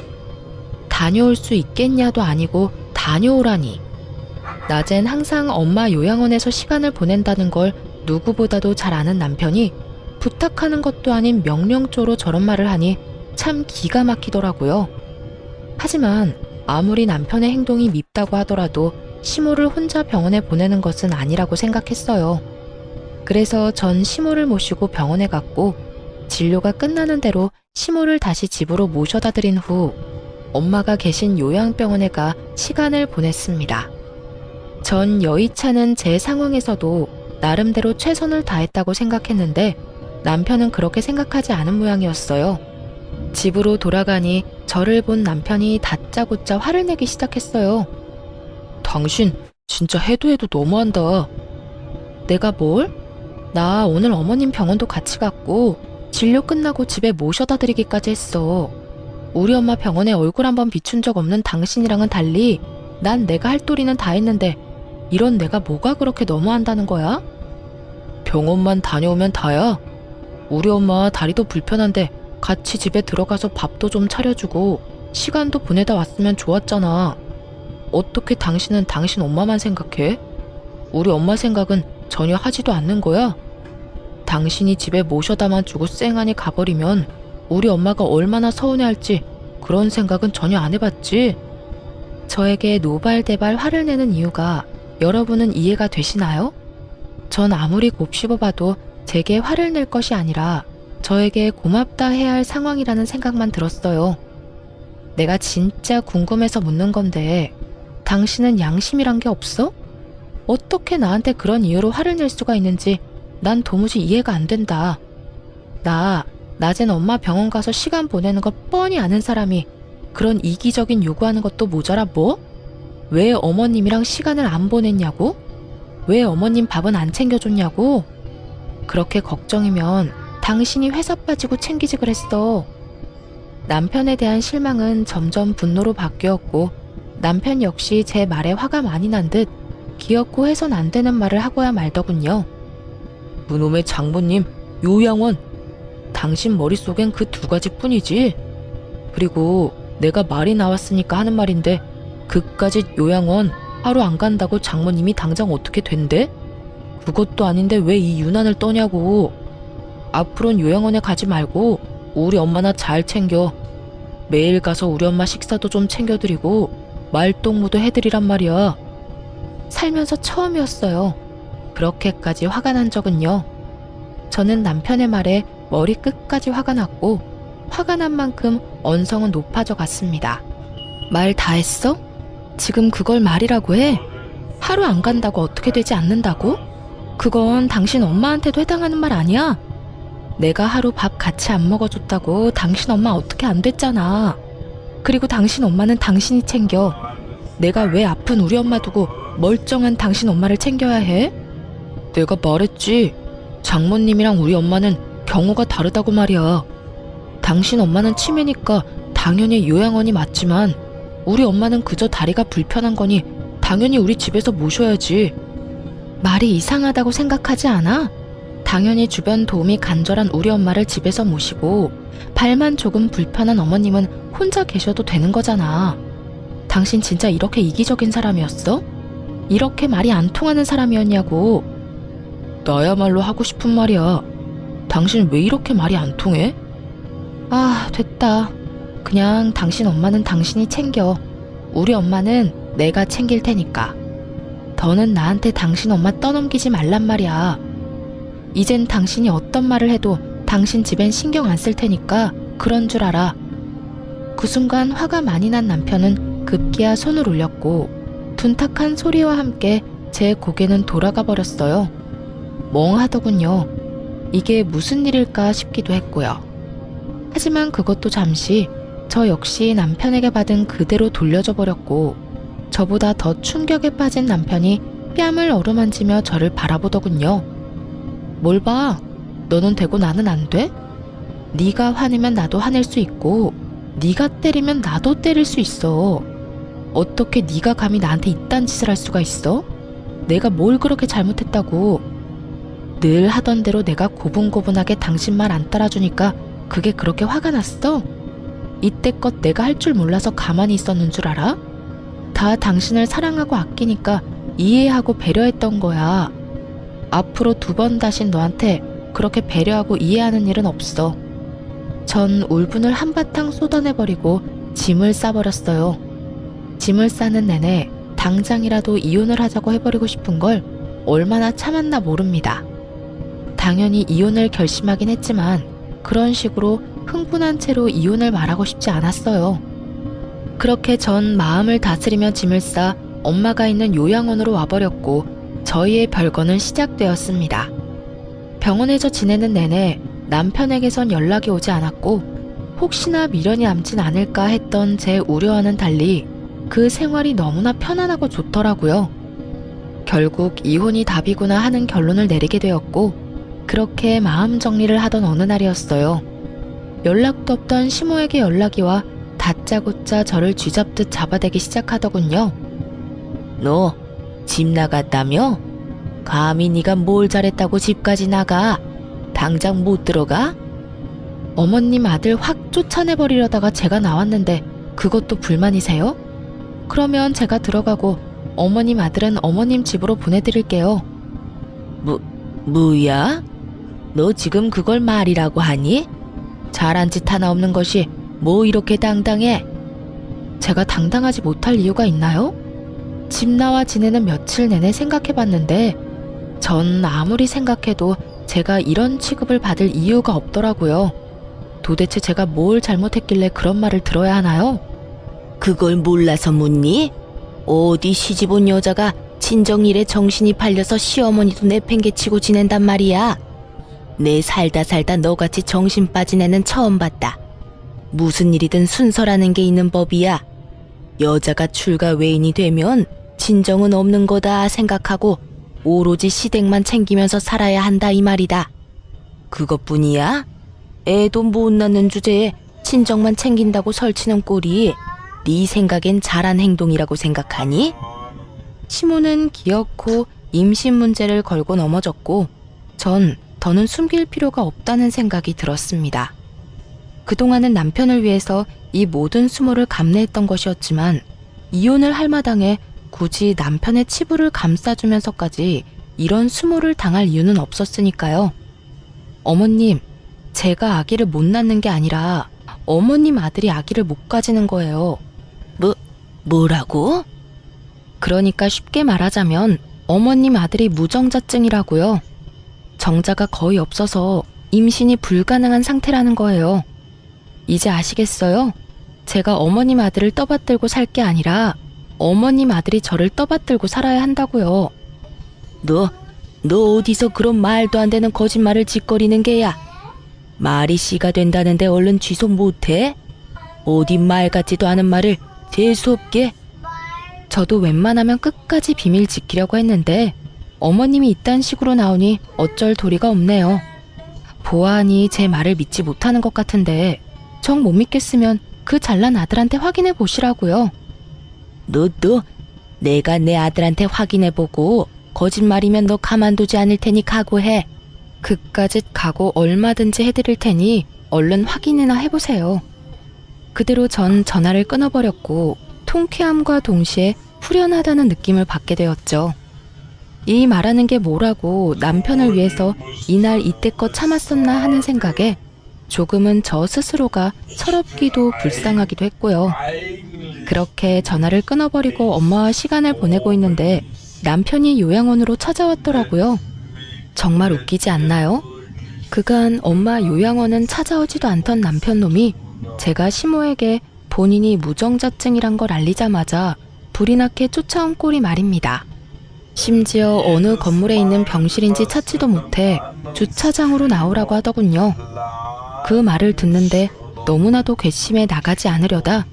다녀올 수 있겠냐도 아니고 다녀오라니. 낮엔 항상 엄마 요양원에서 시간을 보낸다는 걸 누구보다도 잘 아는 남편이 부탁하는 것도 아닌 명령조로 저런 말을 하니 참 기가 막히더라고요. 하지만 아무리 남편의 행동이 밉다고 하더라도 시모를 혼자 병원에 보내는 것은 아니라고 생각했어요. 그래서 전 시모를 모시고 병원에 갔고 진료가 끝나는 대로 시모를 다시 집으로 모셔다 드린 후 엄마가 계신 요양병원에 가 시간을 보냈습니다. 전 여의치않은 제 상황에서도 나름대로 최선을 다했다고 생각했는데 남편은 그렇게 생각하지 않은 모양이었어요. 집으로 돌아가니 저를 본 남편이 다짜고짜 화를 내기 시작했어요. 당신 진짜 해도 너무한다. 내가 뭘? 나 오늘 어머님 병원도 같이 갔고 진료 끝나고 집에 모셔다 드리기까지 했어. 우리 엄마 병원에 얼굴 한번 비춘 적 없는 당신이랑은 달리 난 내가 할 도리는 다 했는데 이런 내가 뭐가 그렇게 너무한다는 거야? 병원만 다녀오면 다야. 우리 엄마 다리도 불편한데 같이 집에 들어가서 밥도 좀 차려주고 시간도 보내다 왔으면 좋았잖아. 어떻게 당신은 당신 엄마만 생각해? 우리 엄마 생각은 전혀 하지도 않는 거야? 당신이 집에 모셔다만 주고 쌩하니 가버리면 우리 엄마가 얼마나 서운해할지 그런 생각은 전혀 안 해봤지? 저에게 노발대발 화를 내는 이유가 여러분은 이해가 되시나요? 전 아무리 곱씹어봐도 제게 화를 낼 것이 아니라 저에게 고맙다 해야 할 상황이라는 생각만 들었어요. 내가 진짜 궁금해서 묻는 건데 당신은 양심이란 게 없어? 어떻게 나한테 그런 이유로 화를 낼 수가 있는지 난 도무지 이해가 안 된다. 나 낮엔 엄마 병원 가서 시간 보내는 거 뻔히 아는 사람이 그런 이기적인 요구하는 것도 모자라 뭐? 왜 어머님이랑 시간을 안 보냈냐고? 왜 어머님 밥은 안 챙겨줬냐고? 그렇게 걱정이면 당신이 회사 빠지고 챙기지 그랬어. 남편에 대한 실망은 점점 분노로 바뀌었고 남편 역시 제 말에 화가 많이 난 듯 기어코 해선 안 되는 말을 하고야 말더군요. 그놈의 장모님, 요양원. 당신 머릿속엔 그 두 가지뿐이지. 그리고 내가 말이 나왔으니까 하는 말인데 그까짓 요양원 하루 안 간다고 장모님이 당장 어떻게 된대? 그것도 아닌데 왜 이 유난을 떠냐고. 앞으로는 요양원에 가지 말고 우리 엄마나 잘 챙겨. 매일 가서 우리 엄마 식사도 좀 챙겨드리고 말동무도 해드리란 말이야. 살면서 처음이었어요. 그렇게까지 화가 난 적은요. 저는 남편의 말에 머리 끝까지 화가 났고 화가 난 만큼 언성은 높아져 갔습니다. 말 다 했어? 지금 그걸 말이라고 해? 하루 안 간다고 어떻게 되지 않는다고? 그건 당신 엄마한테도 해당하는 말 아니야? 내가 하루 밥 같이 안 먹어줬다고 당신 엄마 어떻게 안 됐잖아. 그리고 당신 엄마는 당신이 챙겨. 내가 왜 아픈 우리 엄마 두고 멀쩡한 당신 엄마를 챙겨야 해? 내가 말했지. 장모님이랑 우리 엄마는 경우가 다르다고 말이야. 당신 엄마는 치매니까 당연히 요양원이 맞지만 우리 엄마는 그저 다리가 불편한 거니 당연히 우리 집에서 모셔야지. 말이 이상하다고 생각하지 않아? 당연히 주변 도움이 간절한 우리 엄마를 집에서 모시고 발만 조금 불편한 어머님은 혼자 계셔도 되는 거잖아. 당신 진짜 이렇게 이기적인 사람이었어? 이렇게 말이 안 통하는 사람이었냐고. 나야말로 하고 싶은 말이야. 당신 왜 이렇게 말이 안 통해? 아, 됐다. 그냥 당신 엄마는 당신이 챙겨. 우리 엄마는 내가 챙길 테니까. 더는 나한테 당신 엄마 떠넘기지 말란 말이야. 이젠 당신이 어떤 말을 해도 당신 집엔 신경 안 쓸 테니까 그런 줄 알아. 그 순간 화가 많이 난 남편은 급기야 손을 올렸고 둔탁한 소리와 함께 제 고개는 돌아가 버렸어요. 멍하더군요. 이게 무슨 일일까 싶기도 했고요. 하지만 그것도 잠시 저 역시 남편에게 받은 그대로 돌려줘 버렸고 저보다 더 충격에 빠진 남편이 뺨을 어루만지며 저를 바라보더군요. 뭘 봐? 너는 되고 나는 안 돼? 네가 화내면 나도 화낼 수 있고 네가 때리면 나도 때릴 수 있어. 어떻게 네가 감히 나한테 이딴 짓을 할 수가 있어? 내가 뭘 그렇게 잘못했다고. 늘 하던 대로 내가 고분고분하게 당신 말 안 따라주니까 그게 그렇게 화가 났어? 이때껏 내가 할 줄 몰라서 가만히 있었는 줄 알아? 다 당신을 사랑하고 아끼니까 이해하고 배려했던 거야. 앞으로 2번 다신 너한테 그렇게 배려하고 이해하는 일은 없어. 전 울분을 한바탕 쏟아내버리고 짐을 싸버렸어요. 짐을 싸는 내내 당장이라도 이혼을 하자고 해버리고 싶은 걸 얼마나 참았나 모릅니다. 당연히 이혼을 결심하긴 했지만 그런 식으로 흥분한 채로 이혼을 말하고 싶지 않았어요. 그렇게 전 마음을 다스리며 짐을 싸 엄마가 있는 요양원으로 와버렸고 저희의 별거는 시작되었습니다. 병원에서 지내는 내내 남편에게선 연락이 오지 않았고 혹시나 미련이 남진 않을까 했던 제 우려와는 달리 그 생활이 너무나 편안하고 좋더라고요. 결국 이혼이 답이구나 하는 결론을 내리게 되었고 그렇게 마음 정리를 하던 어느 날이었어요. 연락도 없던 시모에게 연락이 와 다짜고짜 저를 쥐잡듯 잡아대기 시작하더군요. 너 집 나갔다며? 감히 네가 뭘 잘했다고 집까지 나가? 당장 못 들어가? 어머님 아들 확 쫓아내버리려다가 제가 나왔는데 그것도 불만이세요? 그러면 제가 들어가고 어머님 아들은 어머님 집으로 보내드릴게요. 뭐야? 너 지금 그걸 말이라고 하니? 잘한 짓 하나 없는 것이 뭐 이렇게 당당해? 제가 당당하지 못할 이유가 있나요? 집 나와 지내는 며칠 내내 생각해봤는데 전 아무리 생각해도 제 제가 이런 취급을 받을 이유가 없더라고요. 도대체 제가 뭘 잘못했길래 그런 말을 들어야 하나요? 그걸 몰라서 묻니? 어디 시집 온 여자가 친정일에 정신이 팔려서 시어머니도 내팽개치고 지낸단 말이야. 내 살다 너같이 정신 빠진 애는 처음 봤다. 무슨 일이든 순서라는 게 있는 법이야. 여자가 출가 외인이 되면 진정은 없는 거다 생각하고 오로지 시댁만 챙기면서 살아야 한다 이 말이다. 그것뿐이야? 애도 못 낳는 주제에 친정만 챙긴다고 설치는 꼴이 네 생각엔 잘한 행동이라고 생각하니? 시모는 기어코 임신 문제를 걸고 넘어졌고 전 더는 숨길 필요가 없다는 생각이 들었습니다. 그동안은 남편을 위해서 이 모든 수모를 감내했던 것이었지만 이혼을 할 마당에 굳이 남편의 치부를 감싸주면서까지 이런 수모를 당할 이유는 없었으니까요. 어머님, 제가 아기를 못 낳는 게 아니라 어머님 아들이 아기를 못 가지는 거예요. 뭐라고? 그러니까 쉽게 말하자면 어머님 아들이 무정자증이라고요. 정자가 거의 없어서 임신이 불가능한 상태라는 거예요. 이제 아시겠어요? 제가 어머님 아들을 떠받들고 살 게 아니라 어머님 아들이 저를 떠받들고 살아야 한다고요. 너 어디서 그런 말도 안 되는 거짓말을 짓거리는 게야? 말이 씨가 된다는데 얼른 취소 못해? 어디 말 같지도 않은 말을 재수없게? 저도 웬만하면 끝까지 비밀 지키려고 했는데 어머님이 이딴 식으로 나오니 어쩔 도리가 없네요. 보아하니 제 말을 믿지 못하는 것 같은데 정 못 믿겠으면 그 잘난 아들한테 확인해 보시라고요. 너 내가 내 아들한테 확인해보고 거짓말이면 너 가만두지 않을 테니 각오해. 그까짓 각오 얼마든지 해드릴 테니 얼른 확인이나 해보세요. 그대로 전 전화를 끊어버렸고 통쾌함과 동시에 후련하다는 느낌을 받게 되었죠. 이 말하는 게 뭐라고 남편을 위해서 이날 이때껏 참았었나 하는 생각에 조금은 저 스스로가 철없기도 불쌍하기도 했고요. 그렇게 전화를 끊어버리고 엄마와 시간을 보내고 있는데 남편이 요양원으로 찾아왔더라고요. 정말 웃기지 않나요? 그간 엄마 요양원은 찾아오지도 않던 남편놈이 제가 시모에게 본인이 무정자증이란 걸 알리자마자 불이 나게 쫓아온 꼴이 말입니다. 심지어 어느 건물에 있는 병실인지 찾지도 못해 주차장으로 나오라고 하더군요. 그 말을 듣는데 너무나도 괘씸해 나가지 않으려다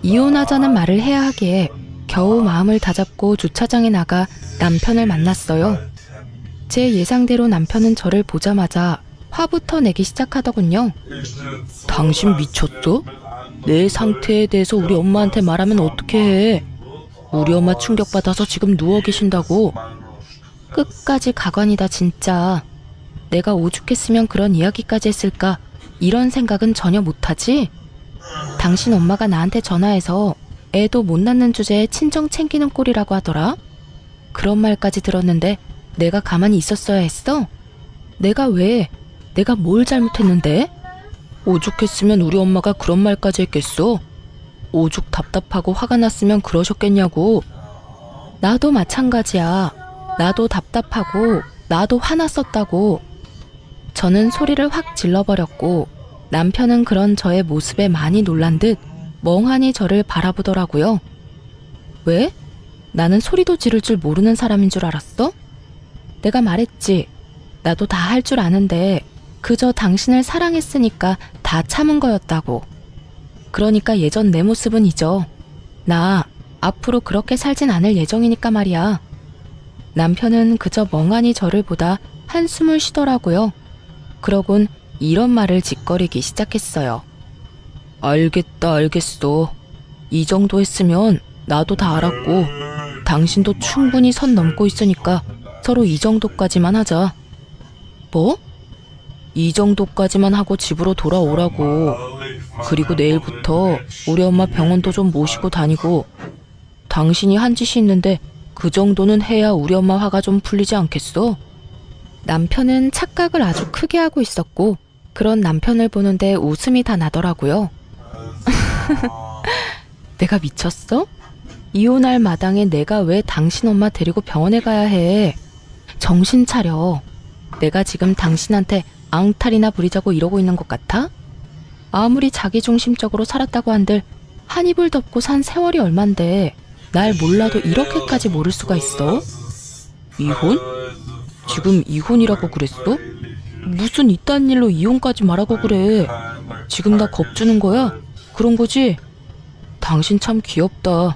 이혼하자는 말을 해야 하기에 겨우 마음을 다잡고 주차장에 나가 남편을 만났어요. 제 예상대로 남편은 저를 보자마자 화부터 내기 시작하더군요. 당신 미쳤어? 내 상태에 대해서 우리 엄마한테 말하면 어떻게 해? 우리 엄마 충격받아서 지금 누워 계신다고. 끝까지 가관이다 진짜. 내가 오죽했으면 그런 이야기까지 했을까 이런 생각은 전혀 못하지? 당신 엄마가 나한테 전화해서 애도 못 낳는 주제에 친정 챙기는 꼴이라고 하더라? 그런 말까지 들었는데 내가 가만히 있었어야 했어? 내가 뭘 잘못했는데? 오죽했으면 우리 엄마가 그런 말까지 했겠어? 오죽 답답하고 화가 났으면 그러셨겠냐고. 나도 마찬가지야. 나도 답답하고 나도 화났었다고. 저는 소리를 확 질러버렸고 남편은 그런 저의 모습에 많이 놀란 듯 멍하니 저를 바라보더라고요. 왜? 나는 소리도 지를 줄 모르는 사람인 줄 알았어? 내가 말했지. 나도 다 할 줄 아는데 그저 당신을 사랑했으니까 다 참은 거였다고. 그러니까 예전 내 모습은 잊어. 나 앞으로 그렇게 살진 않을 예정이니까 말이야. 남편은 그저 멍하니 저를 보다 한숨을 쉬더라고요. 그러곤 이런 말을 짓거리기 시작했어요. 알겠어. 이 정도 했으면 나도 다 알았고 당신도 충분히 선 넘고 있으니까 서로 이 정도까지만 하자. 뭐? 이 정도까지만 하고 집으로 돌아오라고. 그리고 내일부터 우리 엄마 병원도 좀 모시고 다니고 당신이 한 짓이 있는데 그 정도는 해야 우리 엄마 화가 좀 풀리지 않겠어? 남편은 착각을 아주 크게 하고 있었고 그런 남편을 보는데 웃음이 다 나더라고요. 내가 미쳤어? 이혼할 마당에 내가 왜 당신 엄마 데리고 병원에 가야 해? 정신 차려. 내가 지금 당신한테 앙탈이나 부리자고 이러고 있는 것 같아? 아무리 자기중심적으로 살았다고 한들 한 이불 덮고 산 세월이 얼만데 날 몰라도 이렇게까지 모를 수가 있어? 이혼? 지금 이혼이라고 그랬어? 무슨 이딴 일로 이혼까지 말하고 그래. 지금 나 겁주는 거야? 그런 거지? 당신 참 귀엽다.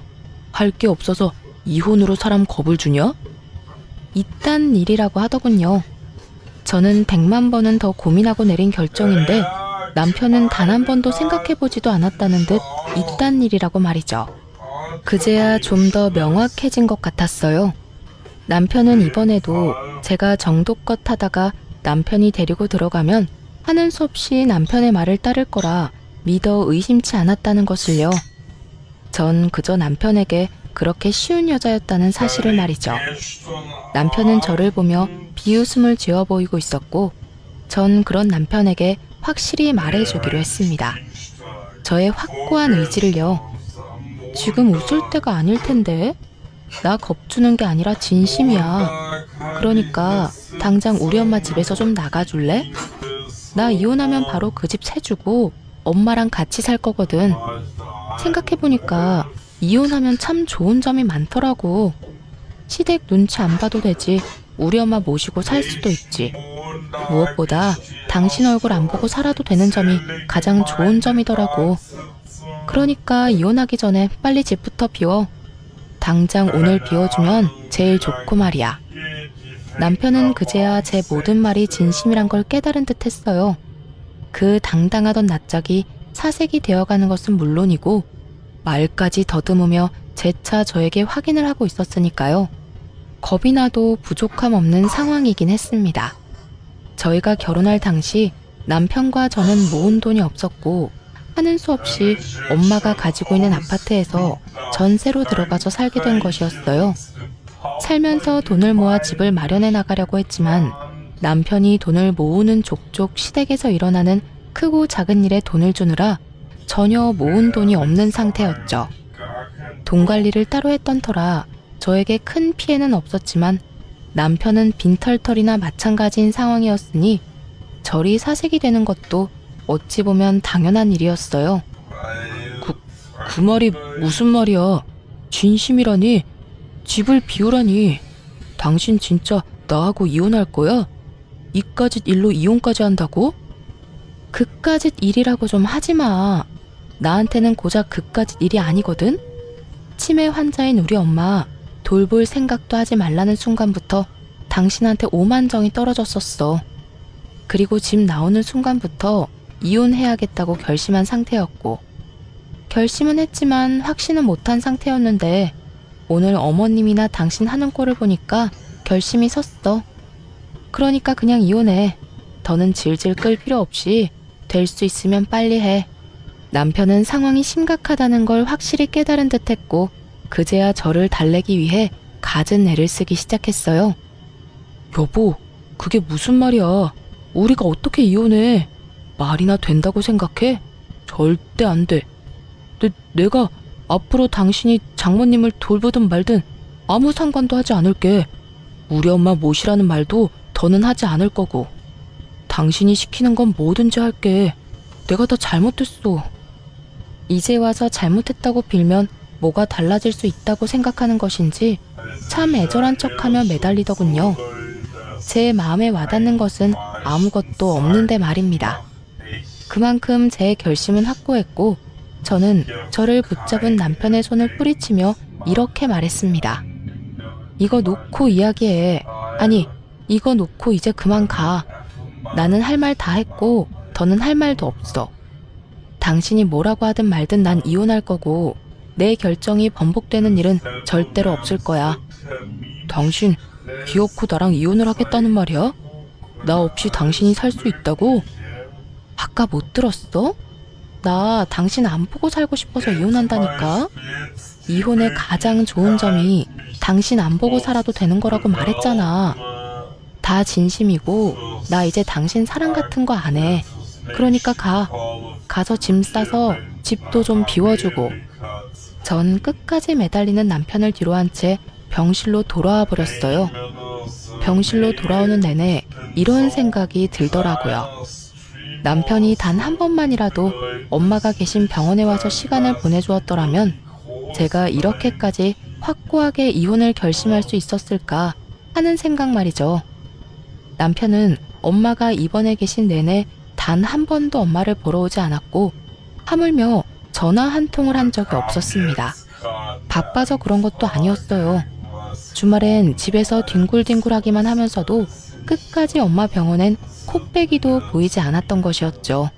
할 게 없어서 이혼으로 사람 겁을 주냐? 이딴 일이라고 하더군요. 저는 100만 번은 더 고민하고 내린 결정인데 남편은 단 한 번도 생각해보지도 않았다는 듯 이딴 일이라고 말이죠. 그제야 좀 더 명확해진 것 같았어요. 남편은 이번에도 제가 정도껏 하다가 남편이 데리고 들어가면 하는 수 없이 남편의 말을 따를 거라 믿어 의심치 않았다는 것을요. 전 그저 남편에게 그렇게 쉬운 여자였다는 사실을 말이죠. 남편은 저를 보며 비웃음을 지어 보이고 있었고 전 그런 남편에게 확실히 말해주기로 했습니다. 저의 확고한 의지를요. 지금 웃을 때가 아닐 텐데? 나 겁주는 게 아니라 진심이야. 그러니까 당장 우리 엄마 집에서 좀 나가줄래? 나 이혼하면 바로 그 집 세주고 엄마랑 같이 살 거거든. 생각해보니까 이혼하면 참 좋은 점이 많더라고. 시댁 눈치 안 봐도 되지. 우리 엄마 모시고 살 수도 있지. 무엇보다 당신 얼굴 안 보고 살아도 되는 점이 가장 좋은 점이더라고. 그러니까 이혼하기 전에 빨리 집부터 비워. 당장 오늘 비워주면 제일 좋고 말이야. 남편은 그제야 제 모든 말이 진심이란 걸 깨달은 듯 했어요. 그 당당하던 낯짝이 사색이 되어가는 것은 물론이고 말까지 더듬으며 재차 저에게 확인을 하고 있었으니까요. 겁이 나도 부족함 없는 상황이긴 했습니다. 저희가 결혼할 당시 남편과 저는 모은 돈이 없었고 하는 수 없이 엄마가 가지고 있는 아파트에서 전세로 들어가서 살게 된 것이었어요. 살면서 돈을 모아 집을 마련해 나가려고 했지만 남편이 돈을 모으는 족족 시댁에서 일어나는 크고 작은 일에 돈을 주느라 전혀 모은 돈이 없는 상태였죠. 돈 관리를 따로 했던 터라 저에게 큰 피해는 없었지만 남편은 빈털털이나 마찬가지인 상황이었으니 저리 사색이 되는 것도 어찌 보면 당연한 일이었어요. 그 말이 무슨 말이야? 진심이라니? 집을 비우라니? 당신 진짜 나하고 이혼할 거야? 이까짓 일로 이혼까지 한다고? 그까짓 일이라고 좀 하지마. 나한테는 고작 그까짓 일이 아니거든? 치매 환자인 우리 엄마 돌볼 생각도 하지 말라는 순간부터 당신한테 오만정이 떨어졌었어. 그리고 집 나오는 순간부터 이혼해야겠다고 결심한 상태였고 결심은 했지만 확신은 못한 상태였는데 오늘 어머님이나 당신 하는 꼴을 보니까 결심이 섰어. 그러니까 그냥 이혼해. 더는 질질 끌 필요 없이 될 수 있으면 빨리 해. 남편은 상황이 심각하다는 걸 확실히 깨달은 듯했고 그제야 저를 달래기 위해 갖은 애를 쓰기 시작했어요. 여보, 그게 무슨 말이야? 우리가 어떻게 이혼해? 말이나 된다고 생각해? 절대 안 돼. 내가 앞으로 당신이 장모님을 돌보든 말든 아무 상관도 하지 않을게. 우리 엄마 모시라는 말도 더는 하지 않을 거고. 당신이 시키는 건 뭐든지 할게. 내가 다 잘못했어. 이제 와서 잘못했다고 빌면 뭐가 달라질 수 있다고 생각하는 것인지 참 애절한 척하며 매달리더군요. 제 마음에 와닿는 것은 아무것도 없는데 말입니다. 그만큼 제 결심은 확고했고 저는 저를 붙잡은 남편의 손을 뿌리치며 이렇게 말했습니다. 이거 놓고 이야기해. 아니, 이거 놓고 이제 그만 가. 나는 할 말 다 했고 더는 할 말도 없어. 당신이 뭐라고 하든 말든 난 이혼할 거고 내 결정이 번복되는 일은 절대로 없을 거야. 당신 기어코 나랑 이혼을 하겠다는 말이야? 나 없이 당신이 살 수 있다고? 아까 못 들었어? 나 당신 안 보고 살고 싶어서 이혼한다니까? 이혼의 가장 좋은 점이 당신 안 보고 살아도 되는 거라고 말했잖아. 다 진심이고 나 이제 당신 사랑 같은 거 안 해. 그러니까 가. 가서 짐 싸서 집도 좀 비워주고. 전 끝까지 매달리는 남편을 뒤로 한 채 병실로 돌아와 버렸어요. 병실로 돌아오는 내내 이런 생각이 들더라고요. 남편이 단 한 번만이라도 엄마가 계신 병원에 와서 시간을 보내주었더라면 제가 이렇게까지 확고하게 이혼을 결심할 수 있었을까 하는 생각 말이죠. 남편은 엄마가 입원해 계신 내내 단 한 번도 엄마를 보러 오지 않았고 하물며 전화 한 통을 한 적이 없었습니다. 바빠서 그런 것도 아니었어요. 주말엔 집에서 뒹굴뒹굴하기만 하면서도 끝까지 엄마 병원엔 코빼기도 보이지 않았던 것이었죠.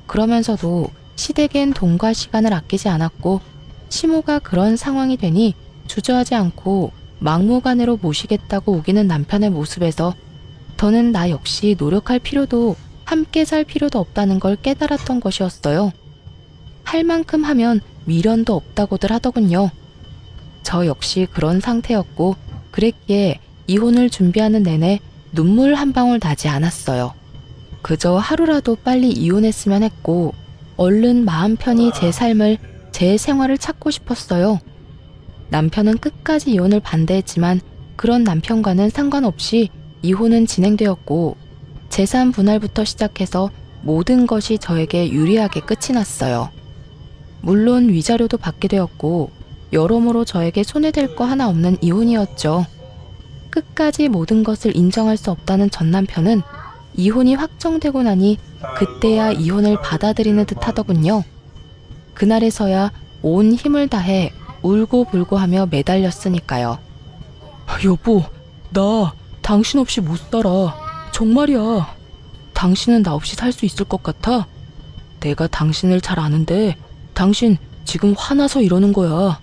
그러면서도 시댁엔 돈과 시간을 아끼지 않았고 시모가 그런 상황이 되니 주저하지 않고 막무가내로 모시겠다고 우기는 남편의 모습에서 더는 나 역시 노력할 필요도 함께 살 필요도 없다는 걸 깨달았던 것이었어요. 할 만큼 하면 미련도 없다고들 하더군요. 저 역시 그런 상태였고 그랬기에 이혼을 준비하는 내내 눈물 한 방울 나지 않았어요. 그저 하루라도 빨리 이혼했으면 했고 얼른 마음 편히 제 삶을, 제 생활을 찾고 싶었어요. 남편은 끝까지 이혼을 반대했지만 그런 남편과는 상관없이 이혼은 진행되었고 재산 분할부터 시작해서 모든 것이 저에게 유리하게 끝이 났어요. 물론 위자료도 받게 되었고 여러모로 저에게 손해될 거 하나 없는 이혼이었죠. 끝까지 모든 것을 인정할 수 없다는 전 남편은 이혼이 확정되고 나니 그때야 이혼을 받아들이는 듯 하더군요. 그날에서야 온 힘을 다해 울고불고 하며 매달렸으니까요. 여보, 나 당신 없이 못 살아. 정말이야. 당신은 나 없이 살 수 있을 것 같아? 내가 당신을 잘 아는데 당신 지금 화나서 이러는 거야.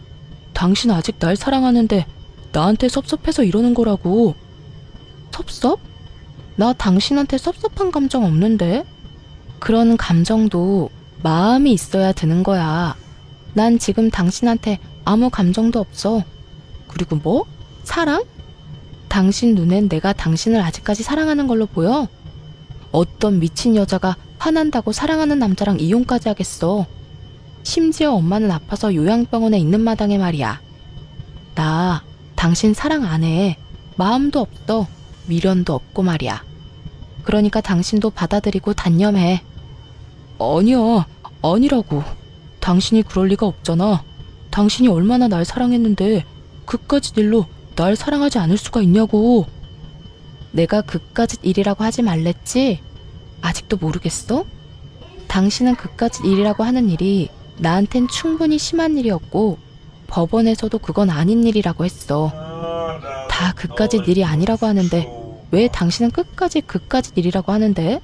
당신 아직 날 사랑하는데 나한테 섭섭해서 이러는 거라고. 섭섭? 나 당신한테 섭섭한 감정 없는데? 그런 감정도 마음이 있어야 드는 거야. 난 지금 당신한테 아무 감정도 없어. 그리고 뭐? 사랑? 당신 눈엔 내가 당신을 아직까지 사랑하는 걸로 보여? 어떤 미친 여자가 화난다고 사랑하는 남자랑 이혼까지 하겠어. 심지어 엄마는 아파서 요양병원에 있는 마당에 말이야. 나 당신 사랑 안 해. 마음도 없어. 미련도 없고 말이야. 그러니까 당신도 받아들이고 단념해. 아니야, 아니라고. 당신이 그럴 리가 없잖아. 당신이 얼마나 날 사랑했는데 그깟 일로 날 사랑하지 않을 수가 있냐고. 내가 그깟 일이라고 하지 말랬지? 아직도 모르겠어? 당신은 그깟 일이라고 하는 일이 나한텐 충분히 심한 일이었고 법원에서도 그건 아닌 일이라고 했어. 다 그까짓 일이 아니라고 하는데 왜 당신은 끝까지 그까짓 일이라고 하는데?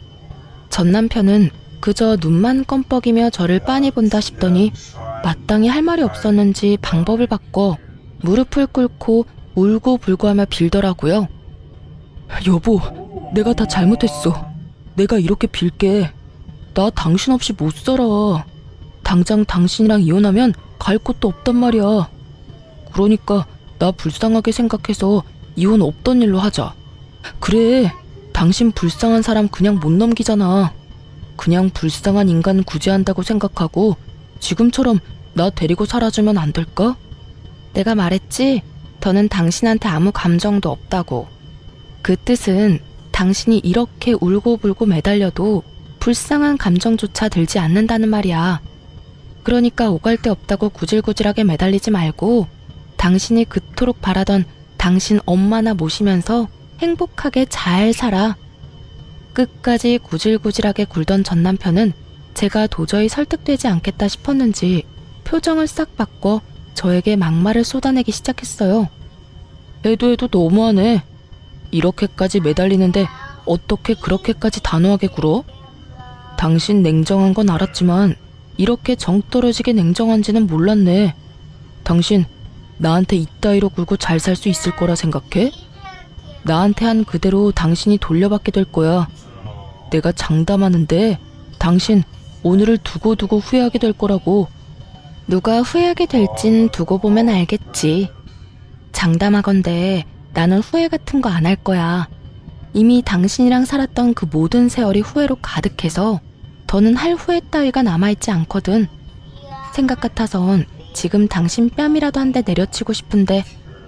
전 남편은 그저 눈만 껌뻑이며 저를 빤히 본다 싶더니 마땅히 할 말이 없었는지 방법을 바꿔 무릎을 꿇고 울고불고 하며 빌더라고요. 여보, 내가 다 잘못했어. 내가 이렇게 빌게. 나 당신 없이 못 살아. 당장 당신이랑 이혼하면 갈 곳도 없단 말이야. 그러니까 나 불쌍하게 생각해서 이혼 없던 일로 하자. 그래, 당신 불쌍한 사람 그냥 못 넘기잖아. 그냥 불쌍한 인간 구제한다고 생각하고 지금처럼 나 데리고 살아주면 안 될까? 내가 말했지? 더는 당신한테 아무 감정도 없다고. 그 뜻은 당신이 이렇게 울고불고 매달려도 불쌍한 감정조차 들지 않는다는 말이야. 그러니까 오갈 데 없다고 구질구질하게 매달리지 말고 당신이 그토록 바라던 당신 엄마나 모시면서 행복하게 잘 살아. 끝까지 구질구질하게 굴던 전 남편은 제가 도저히 설득되지 않겠다 싶었는지 표정을 싹 바꿔 저에게 막말을 쏟아내기 시작했어요. 해도 너무하네. 이렇게까지 매달리는데 어떻게 그렇게까지 단호하게 굴어? 당신 냉정한 건 알았지만 이렇게 정 떨어지게 냉정한지는 몰랐네. 당신 나한테 이따위로 굴고 잘 살 수 있을 거라 생각해? 나한테 한 그대로 당신이 돌려받게 될 거야. 내가 장담하는데 당신 오늘을 두고두고 후회하게 될 거라고. 누가 후회하게 될진 두고 보면 알겠지. 장담하건대 나는 후회 같은 거 안 할 거야. 이미 당신이랑 살았던 그 모든 세월이 후회로 가득해서 더는 할 후회 따위가 남아있지 않거든. 생각 같아선 지금 당신 뺨이라도 한 대 내려치고 싶은데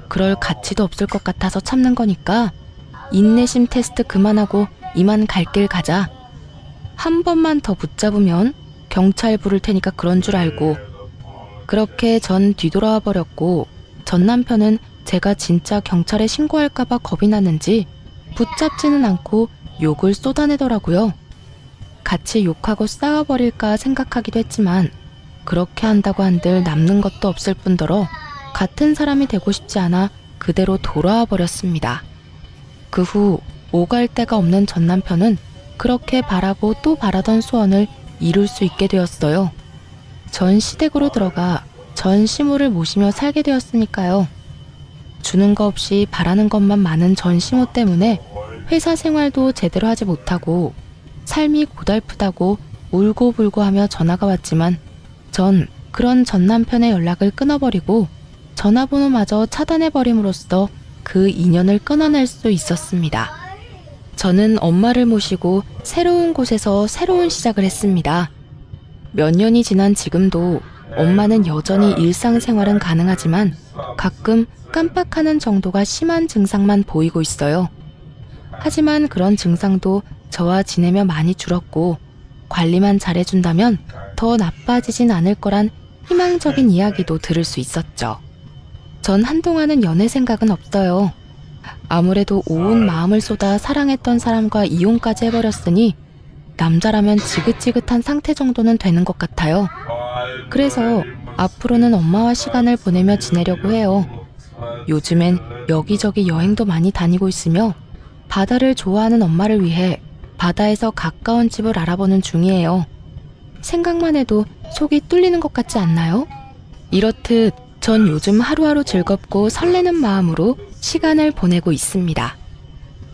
그럴 가치도 없을 것 같아서 참는 거니까 인내심 테스트 그만하고 이만 갈 길 가자. 한 번만 더 붙잡으면 경찰 부를 테니까 그런 줄 알고. 그렇게 전 뒤돌아와 버렸고 전 남편은 제가 진짜 경찰에 신고할까봐 겁이 났는지 붙잡지는 않고 욕을 쏟아내더라고요. 같이 욕하고 싸워버릴까 생각하기도 했지만 그렇게 한다고 한들 남는 것도 없을 뿐더러 같은 사람이 되고 싶지 않아 그대로 돌아와 버렸습니다. 그 후 오갈 데가 없는 전 남편은 그렇게 바라고 또 바라던 소원을 이룰 수 있게 되었어요. 전 시댁으로 들어가 전 시모를 모시며 살게 되었으니까요. 주는 거 없이 바라는 것만 많은 전 시모 때문에 회사 생활도 제대로 하지 못하고 삶이 고달프다고 울고불고 하며 전화가 왔지만 전 그런 전 남편의 연락을 끊어버리고 전화번호마저 차단해버림으로써 그 인연을 끊어낼 수 있었습니다. 저는 엄마를 모시고 새로운 곳에서 새로운 시작을 했습니다. 몇 년이 지난 지금도 엄마는 여전히 일상생활은 가능하지만 가끔 깜빡하는 정도가 심한 증상만 보이고 있어요. 하지만 그런 증상도 저와 지내며 많이 줄었고 관리만 잘해준다면 더 나빠지진 않을 거란 희망적인 이야기도 들을 수 있었죠. 전 한동안은 연애 생각은 없어요. 아무래도 온 마음을 쏟아 사랑했던 사람과 이혼까지 해버렸으니 남자라면 지긋지긋한 상태 정도는 되는 것 같아요. 그래서 앞으로는 엄마와 시간을 보내며 지내려고 해요. 요즘엔 여기저기 여행도 많이 다니고 있으며 바다를 좋아하는 엄마를 위해 바다에서 가까운 집을 알아보는 중이에요. 생각만 해도 속이 뚫리는 것 같지 않나요? 이렇듯 전 요즘 하루하루 즐겁고 설레는 마음으로 시간을 보내고 있습니다.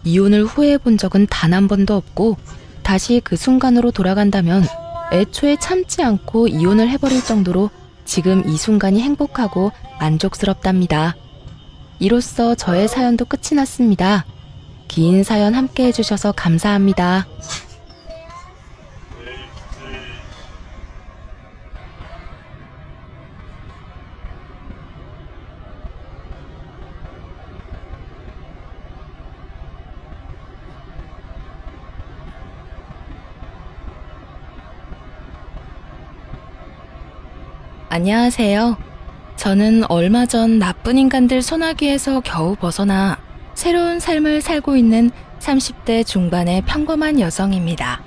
이혼을 후회해 본 적은 단 한 번도 없고 다시 그 순간으로 돌아간다면 애초에 참지 않고 이혼을 해버릴 정도로 지금 이 순간이 행복하고 만족스럽답니다. 이로써 저의 사연도 끝이 났습니다. 긴 사연 함께 해주셔서 감사합니다. 안녕하세요. 저는 얼마 전 나쁜 인간들 소나기에서 겨우 벗어나 새로운 삶을 살고 있는 30대 중반의 평범한 여성입니다.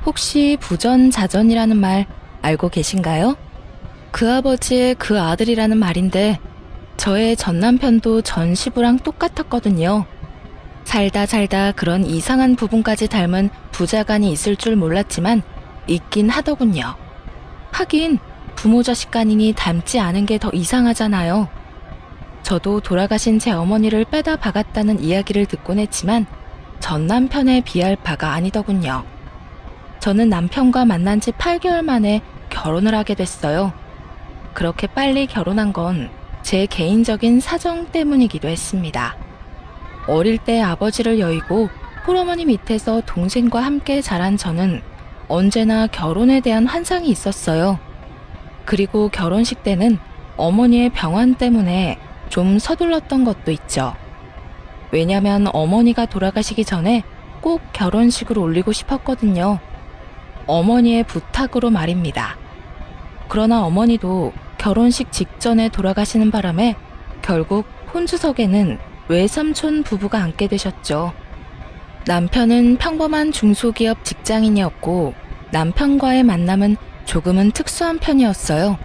혹시 부전자전이라는 말 알고 계신가요? 그 아버지의 그 아들이라는 말인데 저의 전 남편도 전 시부랑 똑같았거든요. 살다 그런 이상한 부분까지 닮은 부자간이 있을 줄 몰랐지만 있긴 하더군요. 하긴 부모 자식 간이니 닮지 않은 게 더 이상하잖아요. 저도 돌아가신 제 어머니를 빼다 박았다는 이야기를 듣곤 했지만 전 남편에 비할 바가 아니더군요. 저는 남편과 만난 지 8개월 만에 결혼을 하게 됐어요. 그렇게 빨리 결혼한 건 제 개인적인 사정 때문이기도 했습니다. 어릴 때 아버지를 여의고 홀어머니 밑에서 동생과 함께 자란 저는 언제나 결혼에 대한 환상이 있었어요. 그리고 결혼식 때는 어머니의 병환 때문에 좀 서둘렀던 것도 있죠. 왜냐면 어머니가 돌아가시기 전에 꼭 결혼식을 올리고 싶었거든요. 어머니의 부탁으로 말입니다. 그러나 어머니도 결혼식 직전에 돌아가시는 바람에 결국 혼주석에는 외삼촌 부부가 앉게 되셨죠. 남편은 평범한 중소기업 직장인이었고 남편과의 만남은 조금은 특수한 편이었어요.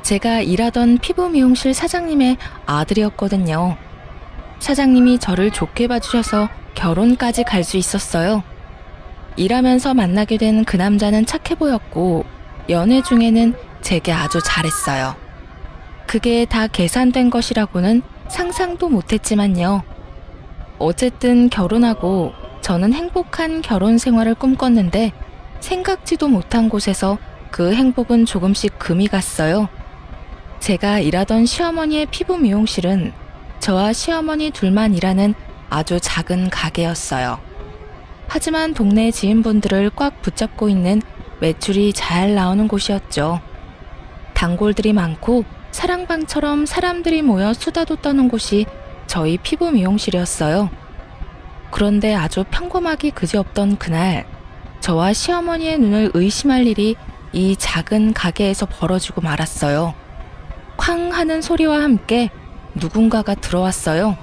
제가 일하던 피부 미용실 사장님의 아들이었거든요. 사장님이 저를 좋게 봐주셔서 결혼까지 갈 수 있었어요. 일하면서 만나게 된 그 남자는 착해 보였고 연애 중에는 제게 아주 잘했어요. 그게 다 계산된 것이라고는 상상도 못했지만요. 어쨌든 결혼하고 저는 행복한 결혼 생활을 꿈꿨는데 생각지도 못한 곳에서 그 행복은 조금씩 금이 갔어요. 제가 일하던 시어머니의 피부 미용실은 저와 시어머니 둘만 일하는 아주 작은 가게였어요. 하지만 동네 지인분들을 꽉 붙잡고 있는 매출이 잘 나오는 곳이었죠. 단골들이 많고 사랑방처럼 사람들이 모여 수다도 떠는 곳이 저희 피부 미용실이었어요. 그런데 아주 평범하기 그지없던 그날, 저와 시어머니의 눈을 의심할 일이 이 작은 가게에서 벌어지고 말았어요. 쾅 하는 소리와 함께 누군가가 들어왔어요.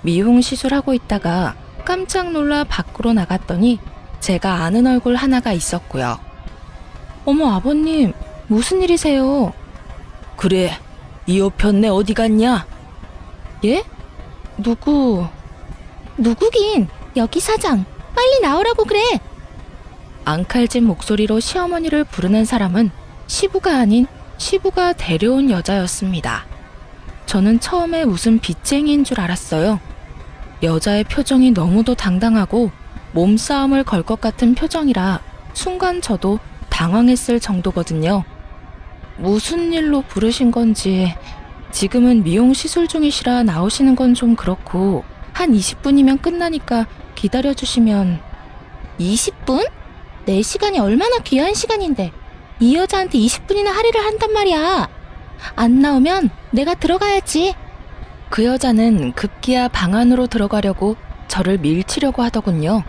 미용 시술하고 있다가 깜짝 놀라 밖으로 나갔더니 제가 아는 얼굴 하나가 있었고요. 어머, 아버님, 무슨 일이세요? 그래, 이 여편네 어디 갔냐? 예? 누구긴, 여기 사장, 빨리 나오라고 그래. 앙칼진 목소리로 시어머니를 부르는 사람은 시부가 아닌 시부가 데려온 여자였습니다. 저는 처음에 무슨 빚쟁이인 줄 알았어요. 여자의 표정이 너무도 당당하고 몸싸움을 걸 것 같은 표정이라 순간 저도 당황했을 정도거든요. 무슨 일로 부르신 건지, 지금은 미용 시술 중이시라 나오시는 건 좀 그렇고 한 20분이면 끝나니까 기다려주시면. 20분? 내 시간이 얼마나 귀한 시간인데 이 여자한테 20분이나 할애를 한단 말이야. 안 나오면 내가 들어가야지. 그 여자는 급기야 방 안으로 들어가려고 저를 밀치려고 하더군요.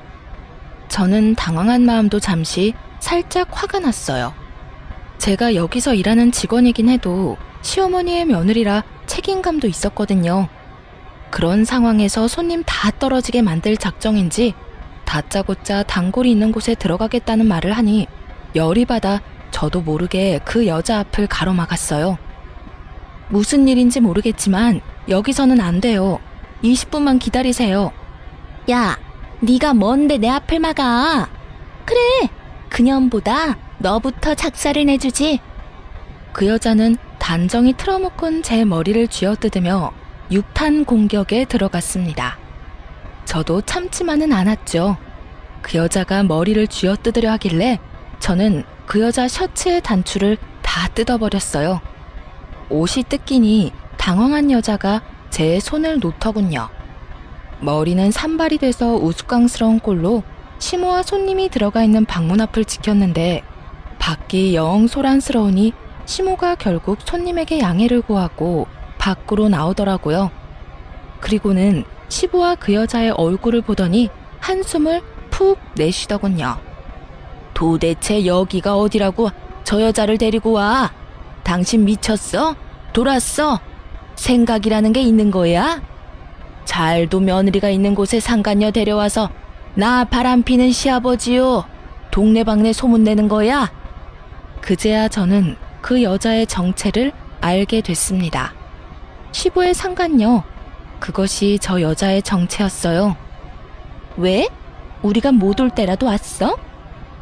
저는 당황한 마음도 잠시 살짝 화가 났어요. 제가 여기서 일하는 직원이긴 해도 시어머니의 며느리라 책임감도 있었거든요. 그런 상황에서 손님 다 떨어지게 만들 작정인지 다짜고짜 단골이 있는 곳에 들어가겠다는 말을 하니 열이 받아 저도 모르게 그 여자 앞을 가로막았어요. 무슨 일인지 모르겠지만 여기서는 안 돼요. 20분만 기다리세요. 야, 네가 뭔데 내 앞을 막아? 그래, 그년보다 너부터 작사를 내주지. 그 여자는 단정히 틀어먹은 제 머리를 쥐어뜯으며 육탄 공격에 들어갔습니다. 저도 참지만은 않았죠. 그 여자가 머리를 쥐어뜯으려 하길래 저는 그 여자 셔츠의 단추를 다 뜯어버렸어요. 옷이 뜯기니 당황한 여자가 제 손을 놓더군요. 머리는 산발이 돼서 우스꽝스러운 꼴로 시모와 손님이 들어가 있는 방문 앞을 지켰는데 밖이 영 소란스러우니 시모가 결국 손님에게 양해를 구하고 밖으로 나오더라고요. 그리고는 시부와 그 여자의 얼굴을 보더니 한숨을 푹 내쉬더군요. 도대체 여기가 어디라고 저 여자를 데리고 와? 당신 미쳤어? 돌았어? 생각이라는 게 있는 거야? 잘도 며느리가 있는 곳에 상간녀 데려와서 나 바람피는 시아버지요, 동네방네 소문내는 거야? 그제야 저는 그 여자의 정체를 알게 됐습니다. 시부의 상간녀, 그것이 저 여자의 정체였어요. 왜? 우리가 못 올 때라도 왔어?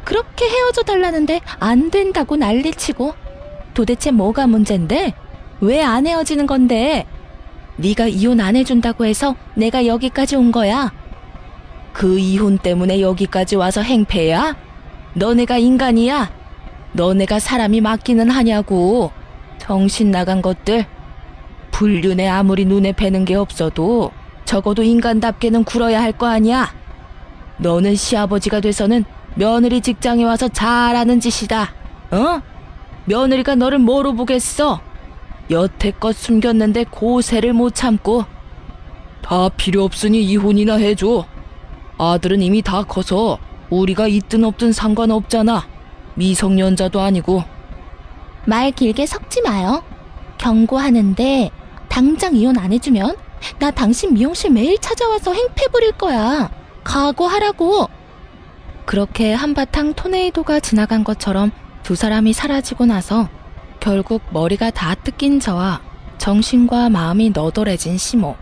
그렇게 헤어져 달라는데 안 된다고 난리치고. 도대체 뭐가 문젠데? 왜 안 헤어지는 건데? 네가 이혼 안 해준다고 해서 내가 여기까지 온 거야. 그 이혼 때문에 여기까지 와서 행패야? 너네가 인간이야? 너네가 사람이 맞기는 하냐고. 정신 나간 것들. 불륜에 아무리 눈에 뵈는 게 없어도 적어도 인간답게는 굴어야 할 거 아니야. 너는 시아버지가 돼서는 며느리 직장에 와서 잘하는 짓이다. 어? 며느리가 너를 뭐로 보겠어? 여태껏 숨겼는데 고세를 못 참고. 다 필요 없으니 이혼이나 해줘. 아들은 이미 다 커서 우리가 있든 없든 상관없잖아. 미성년자도 아니고. 말 길게 섞지 마요. 경고하는데 당장 이혼 안 해주면 나 당신 미용실 매일 찾아와서 행패 부릴 거야. 각오하라고. 그렇게 한바탕 토네이도가 지나간 것처럼 두 사람이 사라지고 나서 결국 머리가 다 뜯긴 저와 정신과 마음이 너덜해진 시모,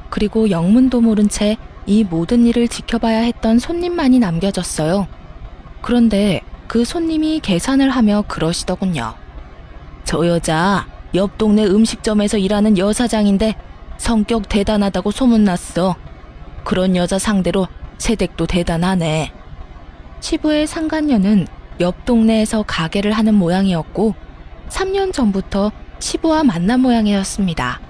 그리고 영문도 모른 채 이 모든 일을 지켜봐야 했던 손님만이 남겨졌어요. 그런데 그 손님이 계산을 하며 그러시더군요. 저 여자 옆 동네 음식점에서 일하는 여사장인데 성격 대단하다고 소문났어. 그런 여자 상대로 세댁도 대단하네. 시부의 상간녀는 옆 동네에서 가게를 하는 모양이었고 3년 전부터 시부와 만난 모양이었습니다.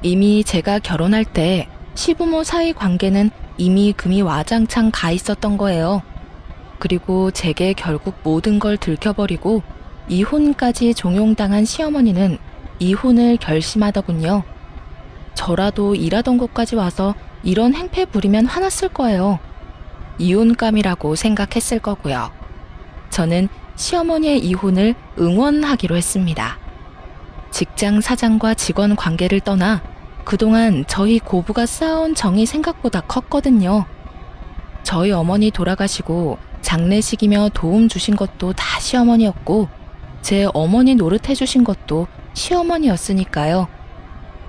이미 제가 결혼할 때 시부모 사이 관계는 이미 금이 와장창 가 있었던 거예요. 그리고 제게 결국 모든 걸 들켜버리고 이혼까지 종용당한 시어머니는 이혼을 결심하더군요. 저라도 일하던 곳까지 와서 이런 행패 부리면 화났을 거예요. 이혼감이라고 생각했을 거고요. 저는 시어머니의 이혼을 응원하기로 했습니다. 직장 사장과 직원 관계를 떠나 그동안 저희 고부가 쌓아온 정이 생각보다 컸거든요. 저희 어머니 돌아가시고 장례식이며 도움 주신 것도 다 시어머니였고 제 어머니 노릇해 주신 것도 시어머니였으니까요.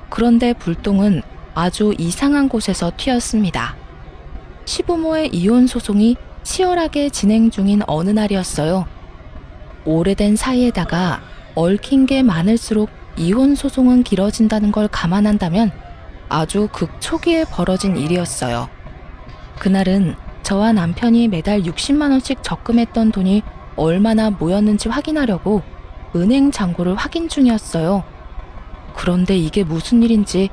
그런데 불똥은 아주 이상한 곳에서 튀었습니다. 시부모의 이혼 소송이 치열하게 진행 중인 어느 날이었어요. 오래된 사이에다가 얽힌 게 많을수록 이혼 소송은 길어진다는 걸 감안한다면 아주 극초기에 벌어진 일이었어요. 그날은 저와 남편이 매달 60만 원씩 적금했던 돈이 얼마나 모였는지 확인하려고 은행 잔고를 확인 중이었어요. 그런데 이게 무슨 일인지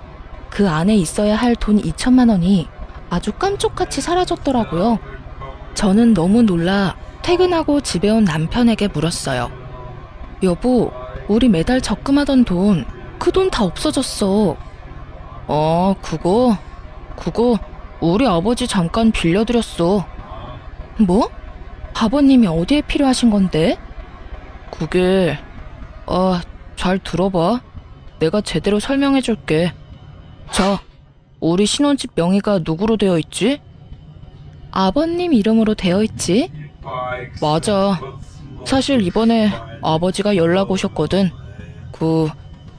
그 안에 있어야 할 돈 2천만 원이 아주 깜짝같이 사라졌더라고요. 저는 너무 놀라 퇴근하고 집에 온 남편에게 물었어요. 여보, 우리 매달 적금하던 돈, 그 돈 다 없어졌어. 그거 우리 아버지 잠깐 빌려드렸어. 뭐? 아버님이 어디에 필요하신 건데? 그게, 잘 들어봐. 내가 제대로 설명해 줄게. 자, 우리 신혼집 명의가 누구로 되어 있지? 아버님 이름으로 되어 있지? 맞아. 사실 이번에 아버지가 연락 오셨거든.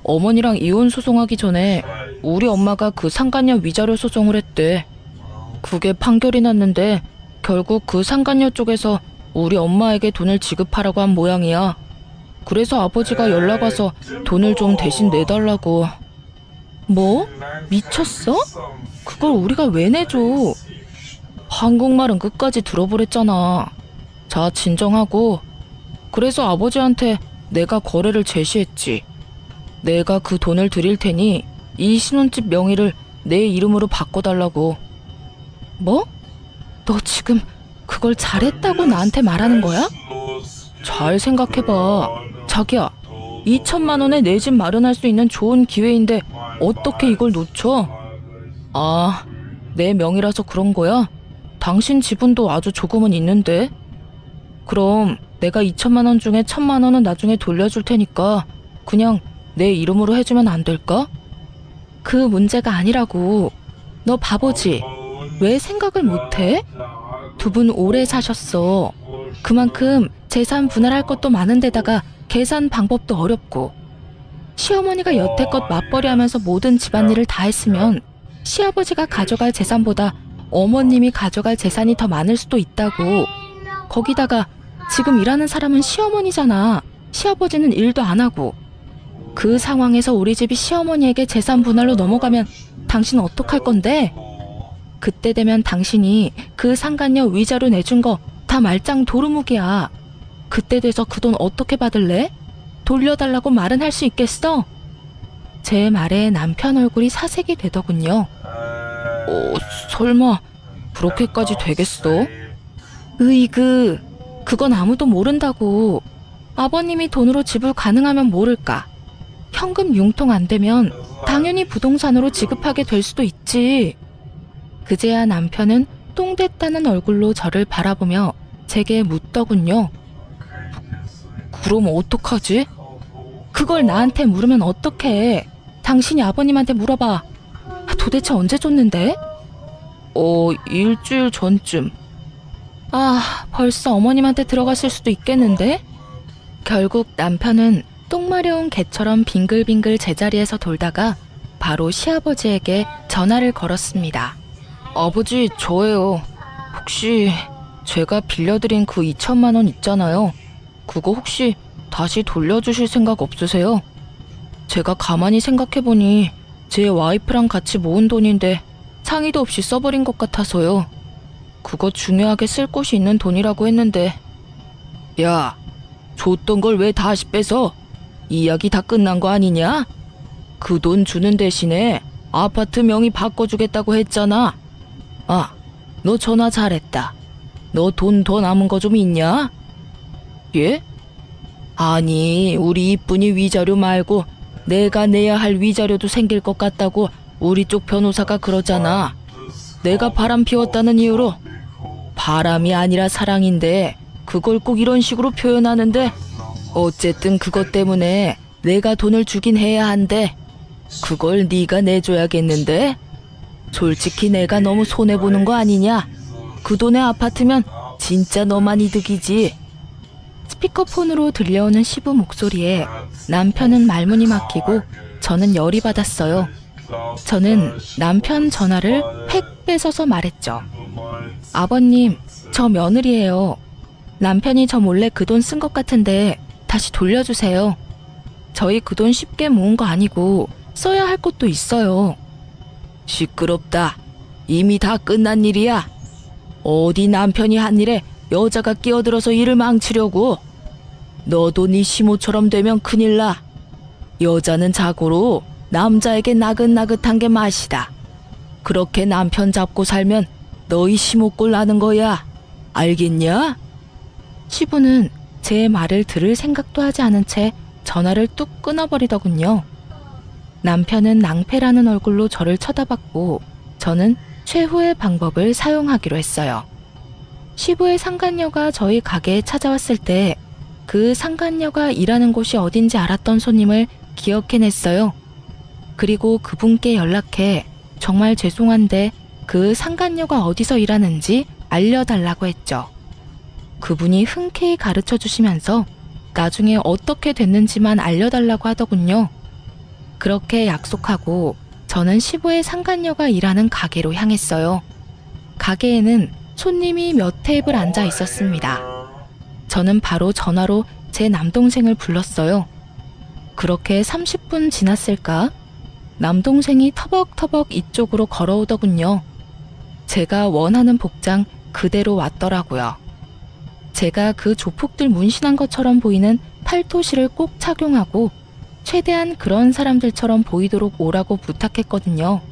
어머니랑 이혼 소송하기 전에 우리 엄마가 그 상간녀 위자료 소송을 했대. 그게 판결이 났는데 결국 그 상간녀 쪽에서 우리 엄마에게 돈을 지급하라고 한 모양이야. 그래서 아버지가 연락 와서 돈을 좀 대신 내달라고. 뭐? 미쳤어? 그걸 우리가 왜 내줘? 한국말은 끝까지 들어보랬잖아. 자, 진정하고. 그래서 아버지한테 내가 거래를 제시했지. 내가 그 돈을 드릴 테니 이 신혼집 명의를 내 이름으로 바꿔달라고. 뭐? 너 지금 그걸 잘했다고 나한테 말하는 거야? 잘 생각해봐. 자기야, 2천만 원에 내 집 마련할 수 있는 좋은 기회인데 어떻게 이걸 놓쳐? 내 명의라서 그런 거야? 당신 지분도 아주 조금은 있는데? 그럼 내가 2천만 원 중에 1,000만 원은 나중에 돌려줄 테니까 그냥 내 이름으로 해주면 안 될까? 그 문제가 아니라고. 너 바보지? 왜 생각을 못해? 두 분 오래 사셨어. 그만큼 재산 분할할 것도 많은데다가 계산 방법도 어렵고. 시어머니가 여태껏 맞벌이 하면서 모든 집안일을 다 했으면 시아버지가 가져갈 재산보다 어머님이 가져갈 재산이 더 많을 수도 있다고. 거기다가 지금 일하는 사람은 시어머니잖아. 시아버지는 일도 안 하고. 그 상황에서 우리 집이 시어머니에게 재산 분할로 넘어가면 당신 어떡할 건데? 그때 되면 당신이 그 상간녀 위자료 내준 거 다 말짱 도루묵이야. 그때 돼서 그 돈 어떻게 받을래? 돌려달라고 말은 할 수 있겠어? 제 말에 남편 얼굴이 사색이 되더군요. 설마 그렇게까지 되겠어? 으이그, 그건 아무도 모른다고. 아버님이 돈으로 지불 가능하면 모를까. 현금 융통 안 되면 당연히 부동산으로 지급하게 될 수도 있지. 그제야 남편은 똥됐다는 얼굴로 저를 바라보며 제게 묻더군요. 그럼 어떡하지? 그걸 나한테 물으면 어떡해. 당신이 아버님한테 물어봐. 도대체 언제 줬는데? 일주일 전쯤. 벌써 어머님한테 들어갔을 수도 있겠는데? 결국 남편은 똥 마려운 개처럼 빙글빙글 제자리에서 돌다가 바로 시아버지에게 전화를 걸었습니다. 아버지, 저예요. 혹시 제가 빌려드린 그 2천만 원 있잖아요. 그거 혹시 다시 돌려주실 생각 없으세요? 제가 가만히 생각해보니 제 와이프랑 같이 모은 돈인데 상의도 없이 써버린 것 같아서요. 그거 중요하게 쓸 곳이 있는 돈이라고 했는데. 야, 줬던 걸 왜 다시 뺏어? 이야기 다 끝난 거 아니냐? 그 돈 주는 대신에 아파트 명의 바꿔주겠다고 했잖아. 너 전화 잘했다. 너 돈 더 남은 거 좀 있냐? 예? 아니, 우리 이쁜이 위자료 말고 내가 내야 할 위자료도 생길 것 같다고 우리 쪽 변호사가 그러잖아. 내가 바람 피웠다는 이유로. 바람이 아니라 사랑인데 그걸 꼭 이런 식으로 표현하는데, 어쨌든 그것 때문에 내가 돈을 주긴 해야 한대. 그걸 네가 내줘야겠는데? 솔직히 내가 너무 손해보는 거 아니냐? 그 돈에 아파트면 진짜 너만 이득이지. 스피커폰으로 들려오는 시부 목소리에 남편은 말문이 막히고 저는 열이 받았어요. 저는 남편 전화를 획 뺏어서 말했죠. 아버님, 저 며느리예요. 남편이 저 몰래 그 돈 쓴 것 같은데 다시 돌려주세요. 저희 그 돈 쉽게 모은 거 아니고 써야 할 것도 있어요. 시끄럽다. 이미 다 끝난 일이야. 어디 남편이 한 일에 여자가 끼어들어서 일을 망치려고. 너도 네 시모처럼 되면 큰일 나. 여자는 자고로 남자에게 나긋나긋한 게 맛이다. 그렇게 남편 잡고 살면 너희 시모꼴 나는 거야. 알겠냐? 시부는 제 말을 들을 생각도 하지 않은 채 전화를 뚝 끊어버리더군요. 남편은 낭패라는 얼굴로 저를 쳐다봤고 저는 최후의 방법을 사용하기로 했어요. 시부의 상간녀가 저희 가게에 찾아왔을 때 그 상간녀가 일하는 곳이 어딘지 알았던 손님을 기억해냈어요. 그리고 그분께 연락해 정말 죄송한데 그 상간녀가 어디서 일하는지 알려달라고 했죠. 그분이 흔쾌히 가르쳐 주시면서 나중에 어떻게 됐는지만 알려달라고 하더군요. 그렇게 약속하고 저는 시부의 상간녀가 일하는 가게로 향했어요. 가게에는 손님이 몇 테이블 앉아 있었습니다. 저는 바로 전화로 제 남동생을 불렀어요. 그렇게 30분 지났을까? 남동생이 터벅터벅 이쪽으로 걸어오더군요. 제가 원하는 복장 그대로 왔더라고요. 제가 그 조폭들 문신한 것처럼 보이는 팔토시를 꼭 착용하고 최대한 그런 사람들처럼 보이도록 오라고 부탁했거든요.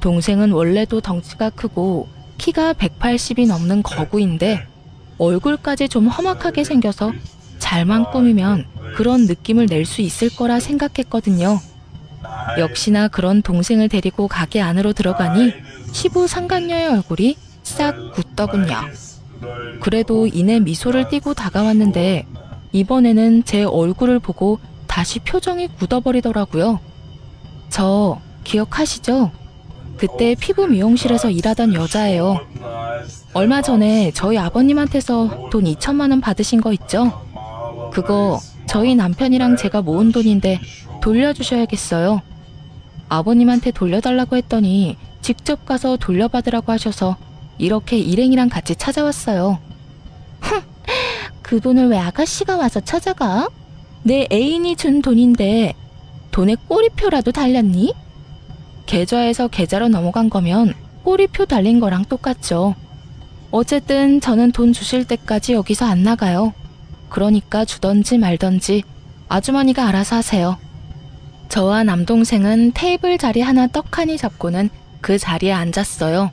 동생은 원래도 덩치가 크고 키가 180이 넘는 거구인데 얼굴까지 좀 험악하게 생겨서 잘만 꾸미면 그런 느낌을 낼 수 있을 거라 생각했거든요. 역시나 그런 동생을 데리고 가게 안으로 들어가니 시부 상간녀의 얼굴이 싹 굳더군요. 그래도 이내 미소를 띠고 다가왔는데 이번에는 제 얼굴을 보고 다시 표정이 굳어버리더라고요. 저 기억하시죠? 그때 피부 미용실에서 일하던 여자예요. 얼마 전에 저희 아버님한테서 돈 2천만 원 받으신 거 있죠? 그거 저희 남편이랑 제가 모은 돈인데 돌려주셔야겠어요. 아버님한테 돌려달라고 했더니 직접 가서 돌려받으라고 하셔서 이렇게 일행이랑 같이 찾아왔어요. 그 돈을 왜 아가씨가 와서 찾아가? 내 애인이 준 돈인데 돈에 꼬리표라도 달렸니? 계좌에서 계좌로 넘어간 거면 꼬리표 달린 거랑 똑같죠. 어쨌든 저는 돈 주실 때까지 여기서 안 나가요. 그러니까 주던지 말던지 아주머니가 알아서 하세요. 저와 남동생은 테이블 자리 하나 떡하니 잡고는 그 자리에 앉았어요.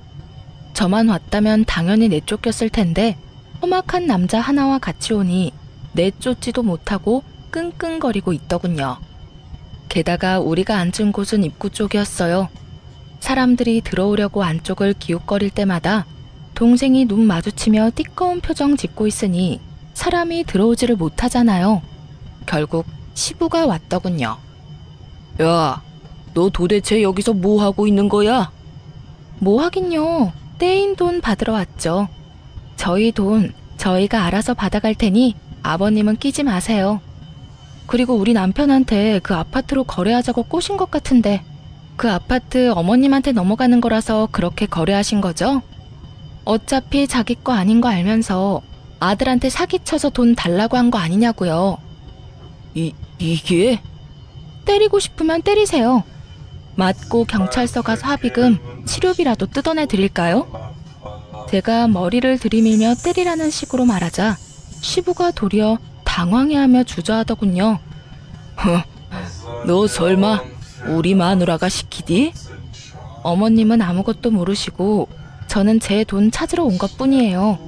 저만 왔다면 당연히 내쫓겼을 텐데 험악한 남자 하나와 같이 오니 내쫓지도 못하고 끙끙거리고 있더군요. 게다가 우리가 앉은 곳은 입구 쪽이었어요. 사람들이 들어오려고 안쪽을 기웃거릴 때마다 동생이 눈 마주치며 띠꺼운 표정 짓고 있으니 사람이 들어오지를 못하잖아요. 결국 시부가 왔더군요. 야, 너 도대체 여기서 뭐 하고 있는 거야? 뭐 하긴요. 떼인 돈 받으러 왔죠. 저희 돈 저희가 알아서 받아갈 테니 아버님은 끼지 마세요. 그리고 우리 남편한테 그 아파트로 거래하자고 꼬신 것 같은데 그 아파트 어머님한테 넘어가는 거라서 그렇게 거래하신 거죠? 어차피 자기 거 아닌 거 알면서 아들한테 사기쳐서 돈 달라고 한 거 아니냐고요. 이게? 때리고 싶으면 때리세요. 맞고 경찰서 가서 합의금, 치료비라도 뜯어내 드릴까요? 제가 머리를 들이밀며 때리라는 식으로 말하자 시부가 도리어 당황해하며 주저하더군요. 너 설마 우리 마누라가 시키디? 어머님은 아무것도 모르시고 저는 제 돈 찾으러 온 것뿐이에요.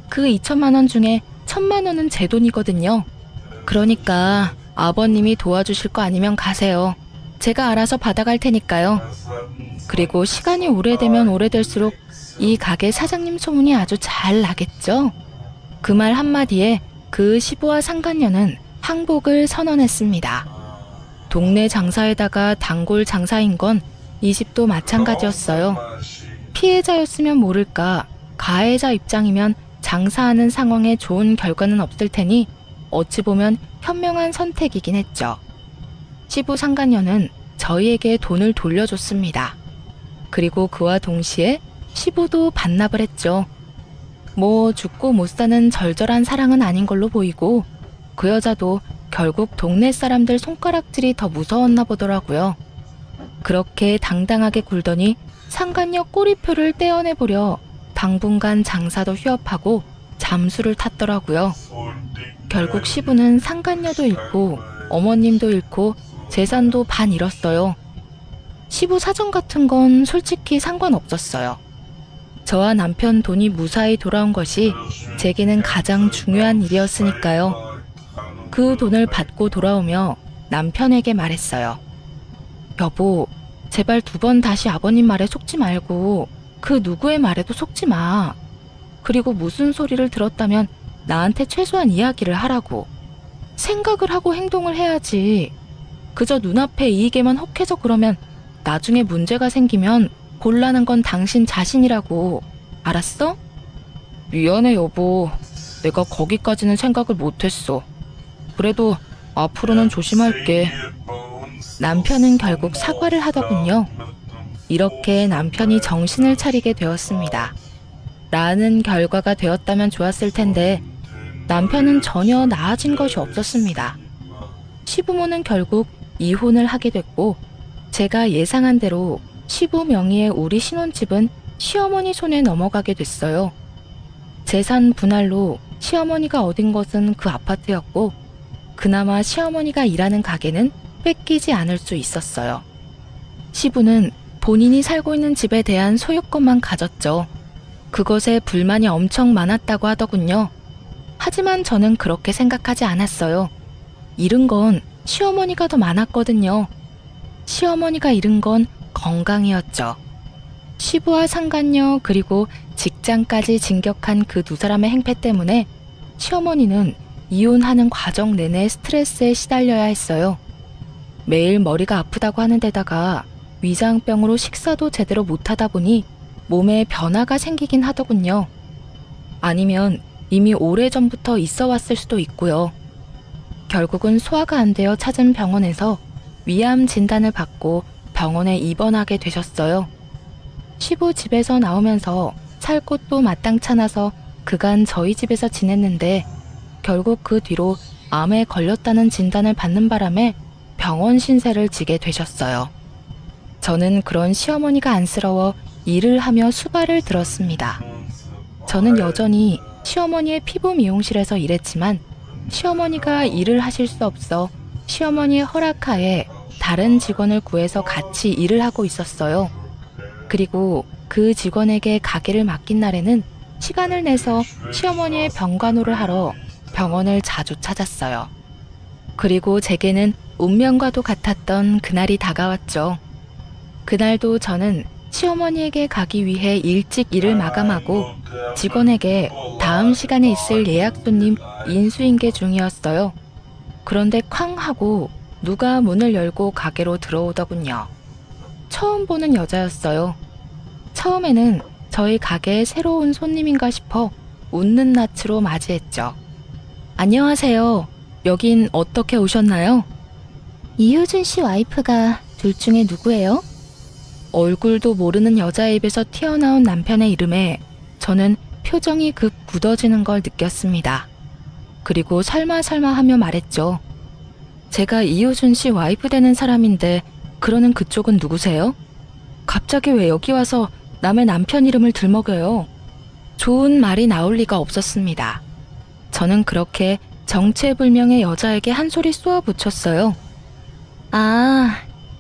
그 2천만 원 중에 1,000만 원은 제 돈이거든요. 그러니까 아버님이 도와주실 거 아니면 가세요. 제가 알아서 받아갈 테니까요. 그리고 시간이 오래되면 오래될수록 이 가게 사장님 소문이 아주 잘 나겠죠? 그 말 한마디에 그 시부와 상간녀는 항복을 선언했습니다. 동네 장사에다가 단골 장사인 건 이 집도 마찬가지였어요. 피해자였으면 모를까 가해자 입장이면 장사하는 상황에 좋은 결과는 없을 테니 어찌 보면 현명한 선택이긴 했죠. 시부 상간녀는 저희에게 돈을 돌려줬습니다. 그리고 그와 동시에 시부도 반납을 했죠. 뭐 죽고 못 사는 절절한 사랑은 아닌 걸로 보이고 그 여자도 결국 동네 사람들 손가락질이 더 무서웠나 보더라고요. 그렇게 당당하게 굴더니 상간녀 꼬리표를 떼어내보려 당분간 장사도 휴업하고 잠수를 탔더라고요. 결국 시부는 상간녀도 잃고 어머님도 잃고 재산도 반 잃었어요. 시부 사정 같은 건 솔직히 상관없었어요. 저와 남편 돈이 무사히 돌아온 것이 제게는 가장 중요한 일이었으니까요. 그 돈을 받고 돌아오며 남편에게 말했어요. 여보, 제발 2번 다시 아버님 말에 속지 말고 그 누구의 말에도 속지 마. 그리고 무슨 소리를 들었다면 나한테 최소한 이야기를 하라고. 생각을 하고 행동을 해야지. 그저 눈앞에 이익에만 혹해서 그러면 나중에 문제가 생기면 곤란한 건 당신 자신이라고. 알았어? 미안해 여보. 내가 거기까지는 생각을 못했어. 그래도 앞으로는 조심할게. 남편은 결국 사과를 하더군요. 이렇게 남편이 정신을 차리게 되었습니다. 나은 결과가 되었다면 좋았을 텐데 남편은 전혀 나아진 것이 없었습니다. 시부모는 결국 이혼을 하게 됐고 제가 예상한 대로 시부 명의의 우리 신혼집은 시어머니 손에 넘어가게 됐어요. 재산 분할로 시어머니가 얻은 것은 그 아파트였고 그나마 시어머니가 일하는 가게는 뺏기지 않을 수 있었어요. 시부는 본인이 살고 있는 집에 대한 소유권만 가졌죠. 그것에 불만이 엄청 많았다고 하더군요. 하지만 저는 그렇게 생각하지 않았어요. 잃은 건 시어머니가 더 많았거든요. 시어머니가 잃은 건 건강이었죠. 시부와 상간녀 그리고 직장까지 진격한 그 2사람의 행패 때문에 시어머니는 이혼하는 과정 내내 스트레스에 시달려야 했어요. 매일 머리가 아프다고 하는 데다가 위장병으로 식사도 제대로 못하다 보니 몸에 변화가 생기긴 하더군요. 아니면 이미 오래전부터 있어 왔을 수도 있고요. 결국은 소화가 안 되어 찾은 병원에서 위암 진단을 받고 병원에 입원하게 되셨어요. 시부 집에서 나오면서 살 곳도 마땅찮아서 그간 저희 집에서 지냈는데 결국 그 뒤로 암에 걸렸다는 진단을 받는 바람에 병원 신세를 지게 되셨어요. 저는 그런 시어머니가 안쓰러워 일을 하며 수발을 들었습니다. 저는 여전히 시어머니의 피부 미용실에서 일했지만 시어머니가 일을 하실 수 없어 시어머니의 허락하에 다른 직원을 구해서 같이 일을 하고 있었어요. 그리고 그 직원에게 가게를 맡긴 날에는 시간을 내서 시어머니의 병간호를 하러 병원을 자주 찾았어요. 그리고 제게는 운명과도 같았던 그날이 다가왔죠. 그날도 저는 시어머니에게 가기 위해 일찍 일을 마감하고 직원에게 다음 시간에 있을 예약 손님 인수인계 중이었어요. 그런데 쾅 하고 누가 문을 열고 가게로 들어오더군요. 처음 보는 여자였어요. 처음에는 저희 가게에 새로 온 손님인가 싶어 웃는 낯으로 맞이했죠. 안녕하세요. 여긴 어떻게 오셨나요? 이효준 씨 와이프가 둘 중에 누구예요? 얼굴도 모르는 여자의 입에서 튀어나온 남편의 이름에 저는 표정이 급 굳어지는 걸 느꼈습니다. 그리고 설마 하며 말했죠. 제가 이효준 씨 와이프 되는 사람인데 그러는 그쪽은 누구세요? 갑자기 왜 여기 와서 남의 남편 이름을 들먹여요? 좋은 말이 나올 리가 없었습니다. 저는 그렇게 정체불명의 여자에게 한 소리 쏘아 붙였어요. 아,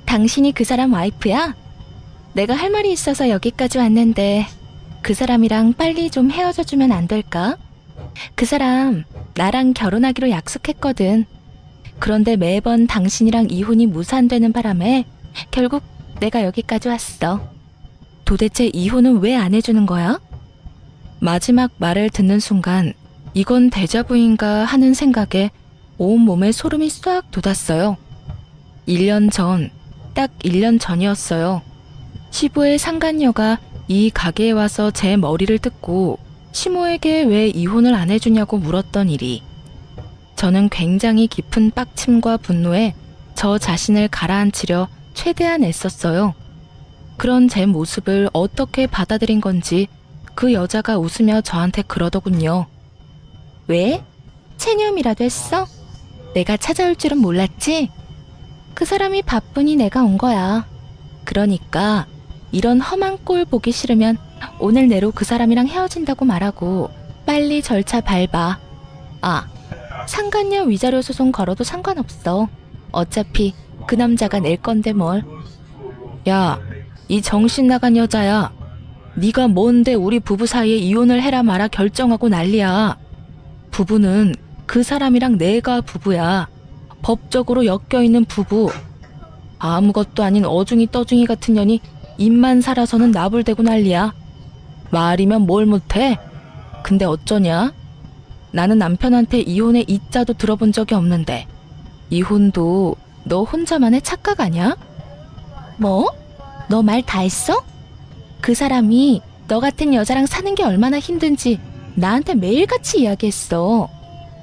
당신이 그 사람 와이프야? 내가 할 말이 있어서 여기까지 왔는데 그 사람이랑 빨리 좀 헤어져 주면 안 될까? 그 사람 나랑 결혼하기로 약속했거든. 그런데 매번 당신이랑 이혼이 무산되는 바람에 결국 내가 여기까지 왔어. 도대체 이혼은 왜 안 해주는 거야? 마지막 말을 듣는 순간 이건 데자부인가 하는 생각에 온몸에 소름이 싹 돋았어요. 1년 전, 딱 1년 전이었어요. 시부의 상간녀가 이 가게에 와서 제 머리를 뜯고 시모에게 왜 이혼을 안 해주냐고 물었던 일이. 저는 굉장히 깊은 빡침과 분노에 저 자신을 가라앉히려 최대한 애썼어요. 그런 제 모습을 어떻게 받아들인 건지 그 여자가 웃으며 저한테 그러더군요. 왜? 체념이라도 했어? 내가 찾아올 줄은 몰랐지? 그 사람이 바쁘니 내가 온 거야. 그러니까 이런 험한 꼴 보기 싫으면 오늘 내로 그 사람이랑 헤어진다고 말하고 빨리 절차 밟아. 아, 상간녀 위자료 소송 걸어도 상관없어. 어차피 그 남자가 낼 건데 뭘. 야, 이 정신 나간 여자야. 네가 뭔데 우리 부부 사이에 이혼을 해라 마라 결정하고 난리야. 부부는 그 사람이랑 내가 부부야. 법적으로 엮여있는 부부. 아무것도 아닌 어중이 떠중이 같은 년이 입만 살아서는 나불대고 난리야. 말이면 뭘 못해? 근데 어쩌냐? 나는 남편한테 이혼의 이자도 들어본 적이 없는데 이혼도 너 혼자만의 착각 아냐? 뭐? 너 말 다 했어? 그 사람이 너 같은 여자랑 사는 게 얼마나 힘든지 나한테 매일같이 이야기했어.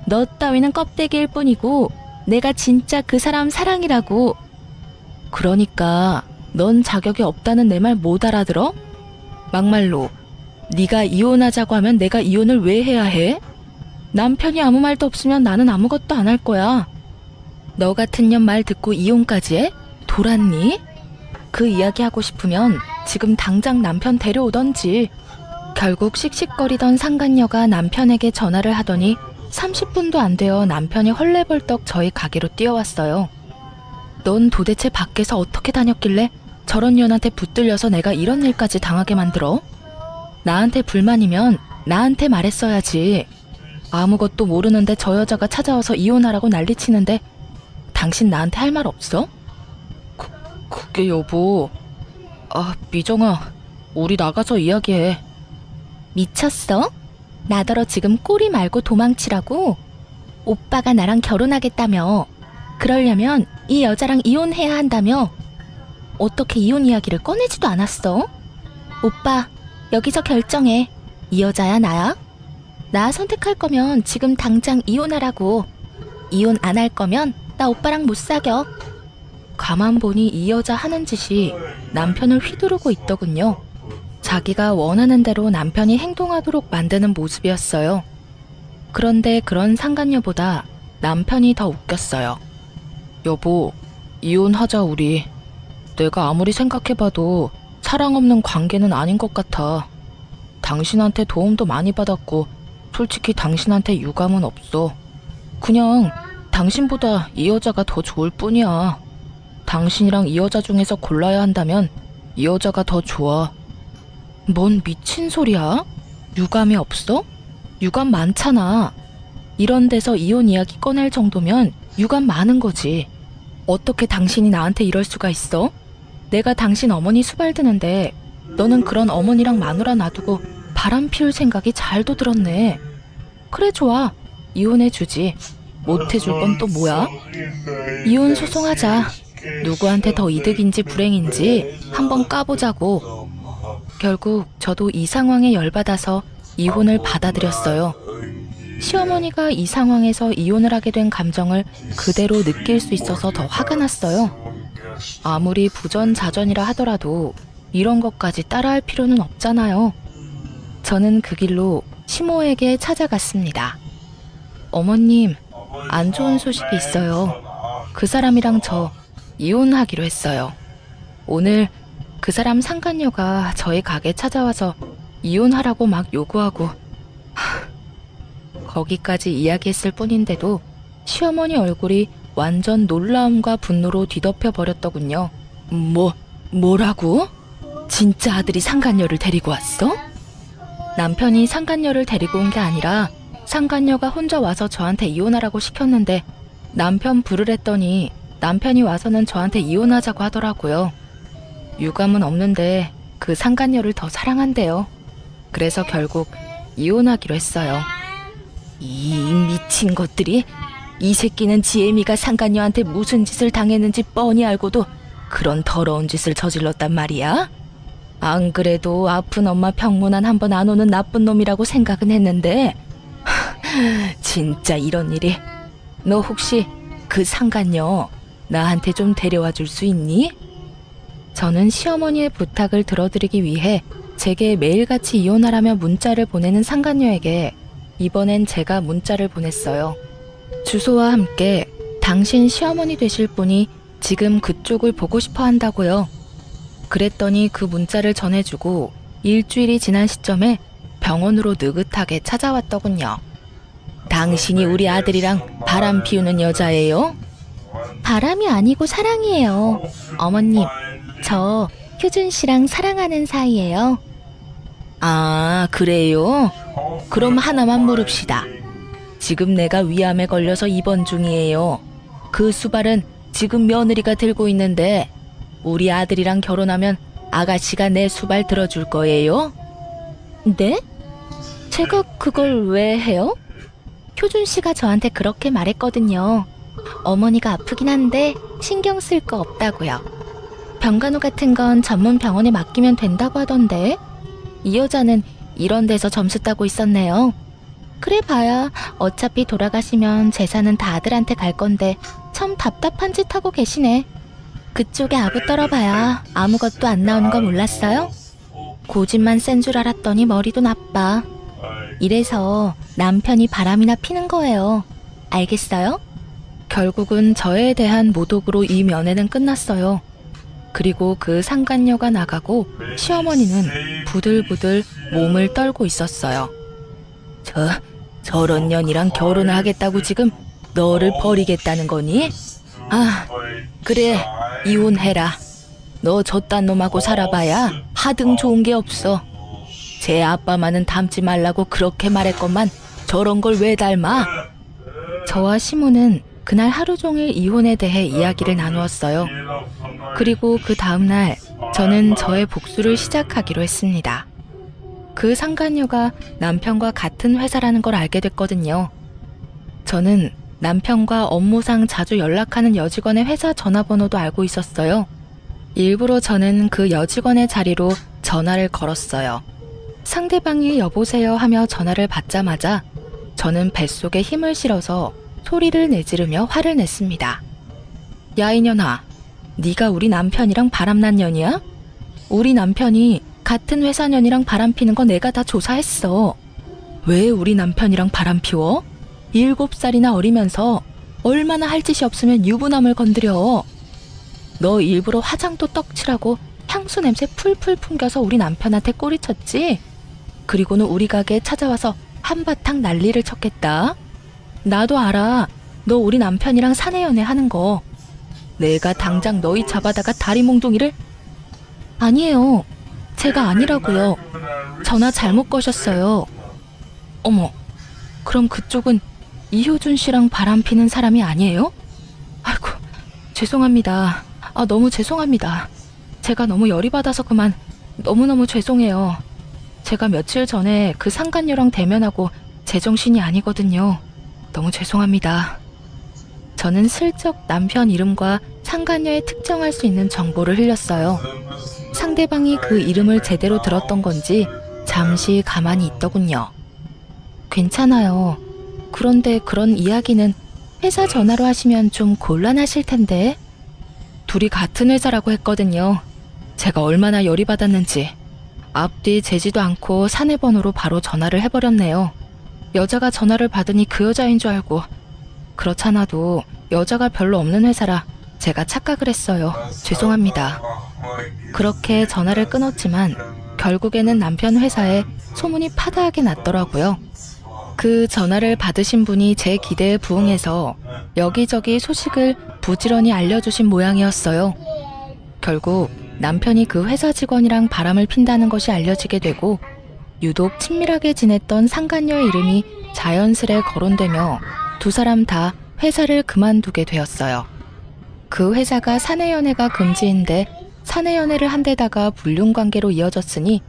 너 따위는 껍데기일 뿐이고 내가 진짜 그 사람 사랑이라고. 그러니까 넌 자격이 없다는 내 말 못 알아들어? 막말로 네가 이혼하자고 하면 내가 이혼을 왜 해야 해? 남편이 아무 말도 없으면 나는 아무것도 안 할 거야. 너 같은 년 말 듣고 이혼까지 해? 돌았니? 그 이야기 하고 싶으면 지금 당장 남편 데려오던지. 결국 씩씩거리던 상간녀가 남편에게 전화를 하더니 30분도 안 되어 남편이 헐레벌떡 저희 가게로 뛰어왔어요. 넌 도대체 밖에서 어떻게 다녔길래 저런 년한테 붙들려서 내가 이런 일까지 당하게 만들어? 나한테 불만이면 나한테 말했어야지. 아무것도 모르는데 저 여자가 찾아와서 이혼하라고 난리치는데 당신 나한테 할 말 없어? 그게 여보. 아, 미정아, 우리 나가서 이야기해. 미쳤어? 나더러 지금 꼬리 말고 도망치라고? 오빠가 나랑 결혼하겠다며. 그러려면 이 여자랑 이혼해야 한다며. 어떻게 이혼 이야기를 꺼내지도 않았어? 오빠, 여기서 결정해. 이 여자야, 나야? 나 선택할 거면 지금 당장 이혼하라고. 이혼 안 할 거면 나 오빠랑 못 사겨. 가만 보니 이 여자 하는 짓이 남편을 휘두르고 있더군요. 자기가 원하는 대로 남편이 행동하도록 만드는 모습이었어요. 그런데 그런 상간녀보다 남편이 더 웃겼어요. 여보, 이혼하자 우리. 내가 아무리 생각해봐도 사랑 없는 관계는 아닌 것 같아. 당신한테 도움도 많이 받았고 솔직히 당신한테 유감은 없어. 그냥 당신보다 이 여자가 더 좋을 뿐이야. 당신이랑 이 여자 중에서 골라야 한다면 이 여자가 더 좋아. 뭔 미친 소리야? 유감이 없어? 유감 많잖아. 이런 데서 이혼 이야기 꺼낼 정도면 유감 많은 거지. 어떻게 당신이 나한테 이럴 수가 있어? 내가 당신 어머니 수발드는데 너는 그런 어머니랑 마누라 놔두고 바람 피울 생각이 잘도 들었네. 그래, 좋아. 이혼해주지. 못해줄 건 또 뭐야? 이혼 소송하자. 누구한테 더 이득인지 불행인지 한번 까보자고. 결국 저도 이 상황에 열받아서 이혼을 받아들였어요. 시어머니가 이 상황에서 이혼을 하게 된 감정을 그대로 느낄 수 있어서 더 화가 났어요. 아무리 부전자전이라 하더라도 이런 것까지 따라할 필요는 없잖아요. 저는 그 길로 시모에게 찾아갔습니다. 어머님, 안 좋은 소식이 있어요. 그 사람이랑 저 이혼하기로 했어요. 오늘 그 사람 상간녀가 저희 가게 찾아와서 이혼하라고 막 요구하고 거기까지 이야기했을 뿐인데도 시어머니 얼굴이 완전 놀라움과 분노로 뒤덮여 버렸더군요. 뭐라고? 진짜 아들이 상간녀를 데리고 왔어? 남편이 상간녀를 데리고 온 게 아니라 상간녀가 혼자 와서 저한테 이혼하라고 시켰는데 남편 부르랬더니 남편이 와서는 저한테 이혼하자고 하더라고요. 유감은 없는데 그 상간녀를 더 사랑한대요. 그래서 결국 이혼하기로 했어요. 이 미친 것들이, 이 새끼는 지혜미가 상간녀한테 무슨 짓을 당했는지 뻔히 알고도 그런 더러운 짓을 저질렀단 말이야? 안 그래도 아픈 엄마 병문안 한 번 안 오는 나쁜 놈이라고 생각은 했는데 진짜 이런 일이. 너 혹시 그 상간녀 나한테 좀 데려와 줄 수 있니? 저는 시어머니의 부탁을 들어드리기 위해 제게 매일같이 이혼하라며 문자를 보내는 상간녀에게 이번엔 제가 문자를 보냈어요. 주소와 함께 당신 시어머니 되실 분이 지금 그쪽을 보고 싶어 한다고요. 그랬더니 그 문자를 전해주고 일주일이 지난 시점에 병원으로 느긋하게 찾아왔더군요. 당신이 우리 아들이랑 바람 피우는 여자예요? 바람이 아니고 사랑이에요. 어머님, 저 효준 씨랑 사랑하는 사이예요. 아, 그래요? 그럼 하나만 물읍시다. 지금 내가 위암에 걸려서 입원 중이에요. 그 수발은 지금 며느리가 들고 있는데 우리 아들이랑 결혼하면 아가씨가 내 수발 들어줄 거예요? 네? 제가 그걸 왜 해요? 효준 씨가 저한테 그렇게 말했거든요. 어머니가 아프긴 한데 신경 쓸 거 없다고요. 병간호 같은 건 전문 병원에 맡기면 된다고 하던데 이 여자는 이런 데서 점수 따고 있었네요. 그래 봐야 어차피 돌아가시면 재산은 다 아들한테 갈 건데 참 답답한 짓 하고 계시네. 그쪽에 아부 떨어봐야 아무것도 안 나오는 거 몰랐어요? 고집만 센 줄 알았더니 머리도 나빠. 이래서 남편이 바람이나 피는 거예요. 알겠어요? 결국은 저에 대한 모독으로 이 면회는 끝났어요. 그리고 그 상간녀가 나가고 시어머니는 부들부들 몸을 떨고 있었어요. 저런 년이랑 결혼을 하겠다고 지금 너를 버리겠다는 거니? 아, 그래, 이혼해라. 너 저딴 놈하고 살아봐야 하등 좋은 게 없어. 제 아빠만은 닮지 말라고 그렇게 말했건만 저런 걸 왜 닮아? 저와 시모는 그날 하루 종일 이혼에 대해 이야기를 나누었어요. 그리고 그 다음날 저는 저의 복수를 시작하기로 했습니다. 그 상간녀가 남편과 같은 회사라는 걸 알게 됐거든요. 저는 남편과 업무상 자주 연락하는 여직원의 회사 전화번호도 알고 있었어요. 일부러 저는 그 여직원의 자리로 전화를 걸었어요. 상대방이 여보세요 하며 전화를 받자마자 저는 뱃속에 힘을 실어서 소리를 내지르며 화를 냈습니다. 야 이년아, 네가 우리 남편이랑 바람난 년이야? 우리 남편이 같은 회사 년이랑 바람피는 거 내가 다 조사했어. 왜 우리 남편이랑 바람피워? 7살이나 어리면서 얼마나 할 짓이 없으면 유부남을 건드려. 너 일부러 화장도 떡칠하고 향수 냄새 풀풀 풍겨서 우리 남편한테 꼬리쳤지? 그리고는 우리 가게에 찾아와서 한바탕 난리를 쳤겠다. 나도 알아. 너 우리 남편이랑 사내 연애 하는 거. 내가 당장 너희 잡아다가 다리 몽둥이를... 아니에요. 제가 아니라고요. 전화 잘못 거셨어요. 어머, 그럼 그쪽은 이효준 씨랑 바람피는 사람이 아니에요? 아이고, 죄송합니다. 너무 죄송합니다. 제가 너무 열이 받아서 그만. 너무너무 죄송해요. 제가 며칠 전에 그 상간녀랑 대면하고 제정신이 아니거든요. 너무 죄송합니다. 저는 슬쩍 남편 이름과 상간녀의 특정할 수 있는 정보를 흘렸어요. 상대방이 그 이름을 제대로 들었던 건지 잠시 가만히 있더군요. 괜찮아요. 그런데 그런 이야기는 회사 전화로 하시면 좀 곤란하실 텐데. 둘이 같은 회사라고 했거든요. 제가 얼마나 열이 받았는지. 앞뒤 재지도 않고 사내 번호로 바로 전화를 해버렸네요. 여자가 전화를 받으니 그 여자인 줄 알고. 그렇잖아도 여자가 별로 없는 회사라 제가 착각을 했어요. 죄송합니다. 그렇게 전화를 끊었지만 결국에는 남편 회사에 소문이 파다하게 났더라고요. 그 전화를 받으신 분이 제 기대에 부응해서 여기저기 소식을 부지런히 알려주신 모양이었어요. 결국 남편이 그 회사 직원이랑 바람을 핀다는 것이 알려지게 되고 유독 친밀하게 지냈던 상간녀의 이름이 자연스레 거론되며 두 사람 다 회사를 그만두게 되었어요. 그 회사가 사내연애가 금지인데 사내연애를 한 데다가 불륜관계로 이어졌으니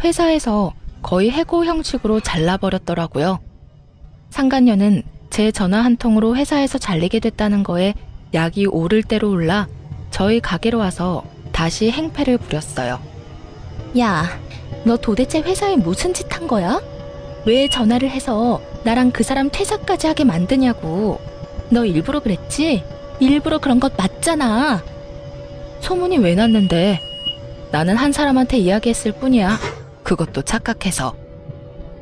회사에서 거의 해고 형식으로 잘라버렸더라고요. 상간녀는 제 전화 한 통으로 회사에서 잘리게 됐다는 거에 약이 오를 대로 올라 저희 가게로 와서 다시 행패를 부렸어요. 야, 너 도대체 회사에 무슨 짓 한 거야? 왜 전화를 해서 나랑 그 사람 퇴사까지 하게 만드냐고. 너 일부러 그랬지? 일부러 그런 것 맞잖아. 소문이 왜 났는데? 나는 한 사람한테 이야기했을 뿐이야. 그것도 착각해서.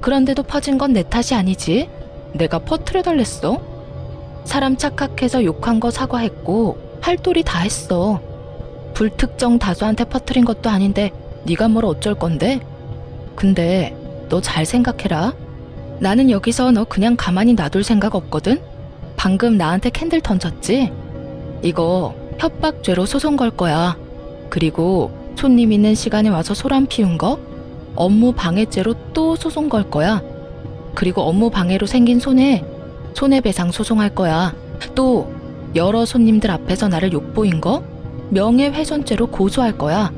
그런데도 퍼진 건 내 탓이 아니지. 내가 퍼뜨려 달랬어. 사람 착각해서 욕한 거 사과했고 할 도리 다 했어. 불특정 다수한테 퍼뜨린 것도 아닌데 네가 뭘 어쩔 건데? 근데 너 잘 생각해라. 나는 여기서 너 그냥 가만히 놔둘 생각 없거든? 방금 나한테 캔들 던졌지? 이거 협박죄로 소송 걸 거야. 그리고 손님 있는 시간에 와서 소란 피운 거? 업무 방해죄로 또 소송 걸 거야. 그리고 업무 방해로 생긴 손해배상 소송할 거야. 또 여러 손님들 앞에서 나를 욕보인 거? 명예훼손죄로 고소할 거야.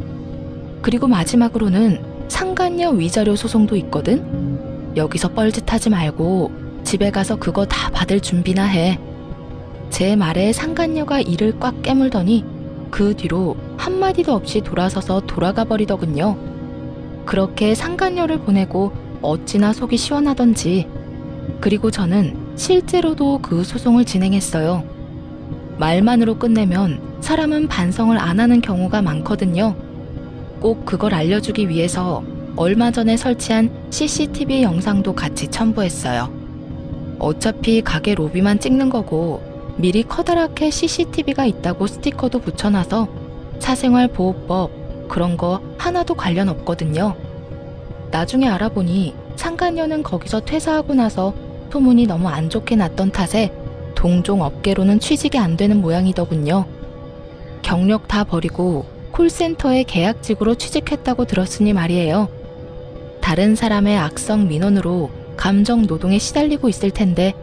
그리고 마지막으로는 상간녀 위자료 소송도 있거든? 여기서 뻘짓하지 말고 집에 가서 그거 다 받을 준비나 해. 제 말에 상간녀가 이를 꽉 깨물더니 그 뒤로 한마디도 없이 돌아서서 돌아가 버리더군요. 그렇게 상간녀를 보내고 어찌나 속이 시원하던지. 그리고 저는 실제로도 그 소송을 진행했어요. 말만으로 끝내면 사람은 반성을 안 하는 경우가 많거든요. 꼭 그걸 알려주기 위해서 얼마 전에 설치한 CCTV 영상도 같이 첨부했어요. 어차피 가게 로비만 찍는 거고 미리 커다랗게 CCTV가 있다고 스티커도 붙여놔서 사생활보호법 그런 거 하나도 관련 없거든요. 나중에 알아보니 상간녀는 거기서 퇴사하고 나서 소문이 너무 안 좋게 났던 탓에 동종 업계로는 취직이 안 되는 모양이더군요. 경력 다 버리고 콜센터에 계약직으로 취직했다고 들었으니 말이에요. 다른 사람의 악성 민원으로 감정 노동에 시달리고 있을 텐데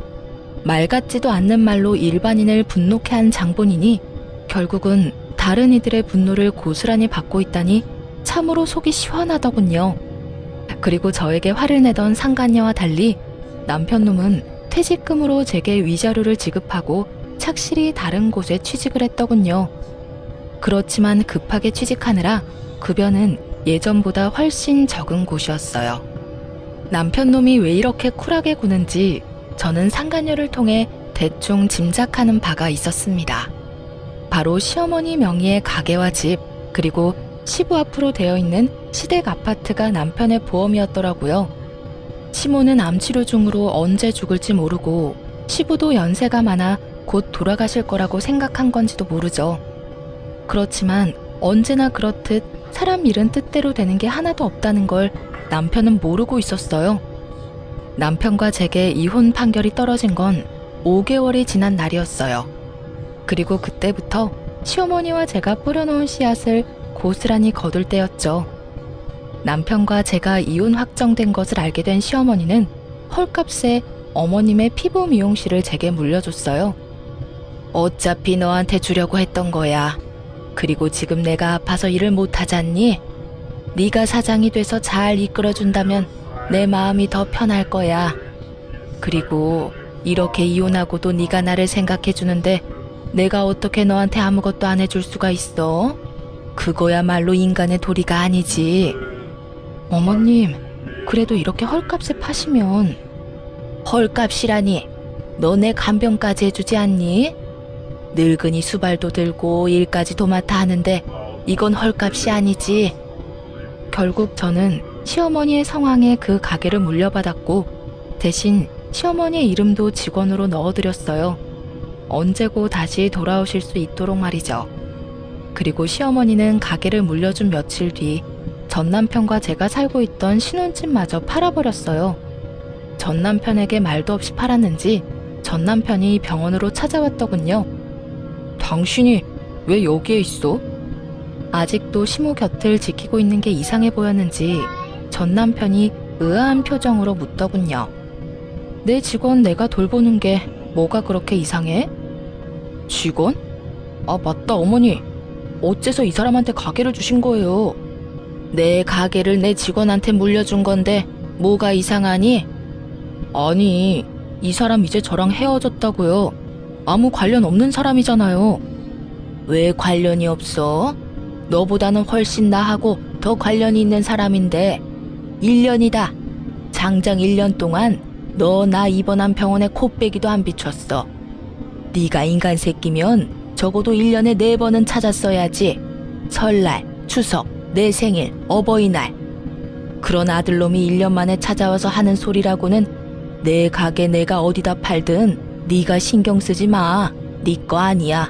말 같지도 않는 말로 일반인을 분노케 한 장본인이 결국은 다른 이들의 분노를 고스란히 받고 있다니 참으로 속이 시원하더군요. 그리고 저에게 화를 내던 상간녀와 달리 남편놈은 퇴직금으로 제게 위자료를 지급하고 착실히 다른 곳에 취직을 했더군요. 그렇지만 급하게 취직하느라 급여는 예전보다 훨씬 적은 곳이었어요. 남편놈이 왜 이렇게 쿨하게 구는지 저는 상간녀를 통해 대충 짐작하는 바가 있었습니다. 바로 시어머니 명의의 가게와 집, 그리고 시부 앞으로 되어 있는 시댁 아파트가 남편의 보험이었더라고요. 시모는 암치료 중으로 언제 죽을지 모르고 시부도 연세가 많아 곧 돌아가실 거라고 생각한 건지도 모르죠. 그렇지만 언제나 그렇듯 사람 일은 뜻대로 되는 게 하나도 없다는 걸 남편은 모르고 있었어요. 남편과 제게 이혼 판결이 떨어진 건 5개월이 지난 날이었어요. 그리고 그때부터 시어머니와 제가 뿌려놓은 씨앗을 고스란히 거둘 때였죠. 남편과 제가 이혼 확정된 것을 알게 된 시어머니는 헐값에 어머님의 피부 미용실을 제게 물려줬어요. 어차피 너한테 주려고 했던 거야. 그리고 지금 내가 아파서 일을 못하잖니? 네가 사장이 돼서 잘 이끌어준다면 내 마음이 더 편할 거야. 그리고 이렇게 이혼하고도 네가 나를 생각해주는데 내가 어떻게 너한테 아무것도 안 해줄 수가 있어? 그거야말로 인간의 도리가 아니지. 어머님, 그래도 이렇게 헐값에 파시면. 헐값이라니? 너네 간병까지 해주지 않니? 늙은이 수발도 들고 일까지 도맡아 하는데 이건 헐값이 아니지. 결국 저는 시어머니의 성황에 그 가게를 물려받았고 대신 시어머니의 이름도 직원으로 넣어드렸어요. 언제고 다시 돌아오실 수 있도록 말이죠. 그리고 시어머니는 가게를 물려준 며칠 뒤 전 남편과 제가 살고 있던 신혼집마저 팔아버렸어요. 전 남편에게 말도 없이 팔았는지 전 남편이 병원으로 찾아왔더군요. 당신이 왜 여기에 있어? 아직도 시모 곁을 지키고 있는 게 이상해 보였는지 전 남편이 의아한 표정으로 묻더군요. 내 직원 내가 돌보는 게 뭐가 그렇게 이상해? 직원? 아, 맞다, 어머니. 어째서 이 사람한테 가게를 주신 거예요? 내 가게를 내 직원한테 물려준 건데 뭐가 이상하니? 아니, 이 사람 이제 저랑 헤어졌다고요. 아무 관련 없는 사람이잖아요. 왜 관련이 없어? 너보다는 훨씬 나하고 더 관련이 있는 사람인데 1년이다. 장장 1년 동안 너 나 입원한 병원에 코빼기도 안 비췄어. 네가 인간 새끼면 적어도 1년에 4번은 찾았어야지. 설날, 추석, 내 생일, 어버이날. 그런 아들놈이 1년 만에 찾아와서 하는 소리라고는 내 가게 내가 어디다 팔든 네가 신경 쓰지 마. 네 거 아니야.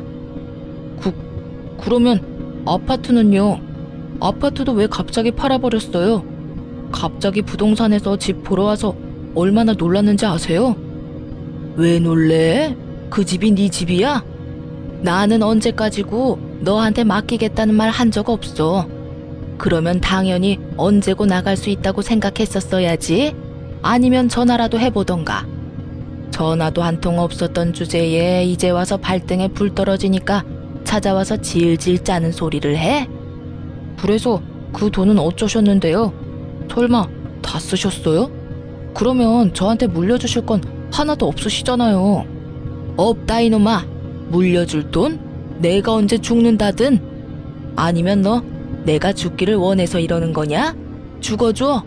그러면 아파트는요? 아파트도 왜 갑자기 팔아버렸어요? 갑자기 부동산에서 집 보러 와서 얼마나 놀랐는지 아세요? 왜 놀래? 그 집이 네 집이야? 나는 언제까지고 너한테 맡기겠다는 말 한 적 없어. 그러면 당연히 언제고 나갈 수 있다고 생각했었어야지. 아니면 전화라도 해보던가. 전화도 한 통 없었던 주제에 이제 와서 발등에 불 떨어지니까 찾아와서 질질 짜는 소리를 해? 그래서 그 돈은 어쩌셨는데요? 설마 다 쓰셨어요? 그러면 저한테 물려주실 건 하나도 없으시잖아요. 없다 이놈아. 물려줄 돈? 내가 언제 죽는다든? 아니면 너 내가 죽기를 원해서 이러는 거냐? 죽어줘.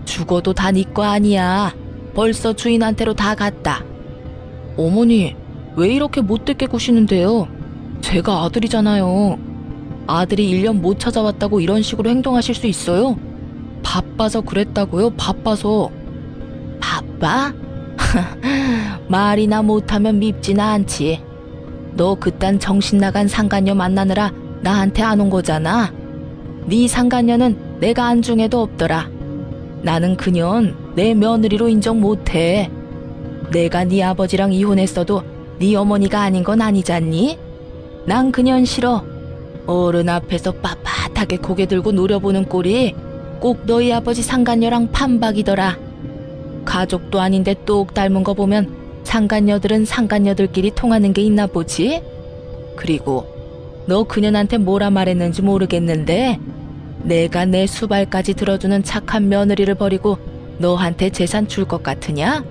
죽어도 다 네 거 아니야. 벌써 주인한테로 다 갔다. 어머니, 왜 이렇게 못되게 구시는데요? 제가 아들이잖아요. 아들이 1년 못 찾아왔다고 이런 식으로 행동하실 수 있어요? 바빠서 그랬다고요? 바빠서. 바빠? 말이나 못하면 밉지는 않지. 너 그딴 정신 나간 상간녀 만나느라 나한테 안 온 거잖아. 네 상간녀는 내가 안중에도 없더라. 나는 그년 내 며느리로 인정 못해. 내가 네 아버지랑 이혼했어도 네 어머니가 아닌 건 아니잖니? 난 그년 싫어. 어른 앞에서 빳빳하게 고개 들고 노려보는 꼴이 꼭 너희 아버지 상간녀랑 판박이더라. 가족도 아닌데 똑 닮은 거 보면 상간녀들은 상간녀들끼리 통하는 게 있나 보지? 그리고 너 그년한테 뭐라 말했는지 모르겠는데 내가 내 수발까지 들어주는 착한 며느리를 버리고 너한테 재산 줄 것 같으냐?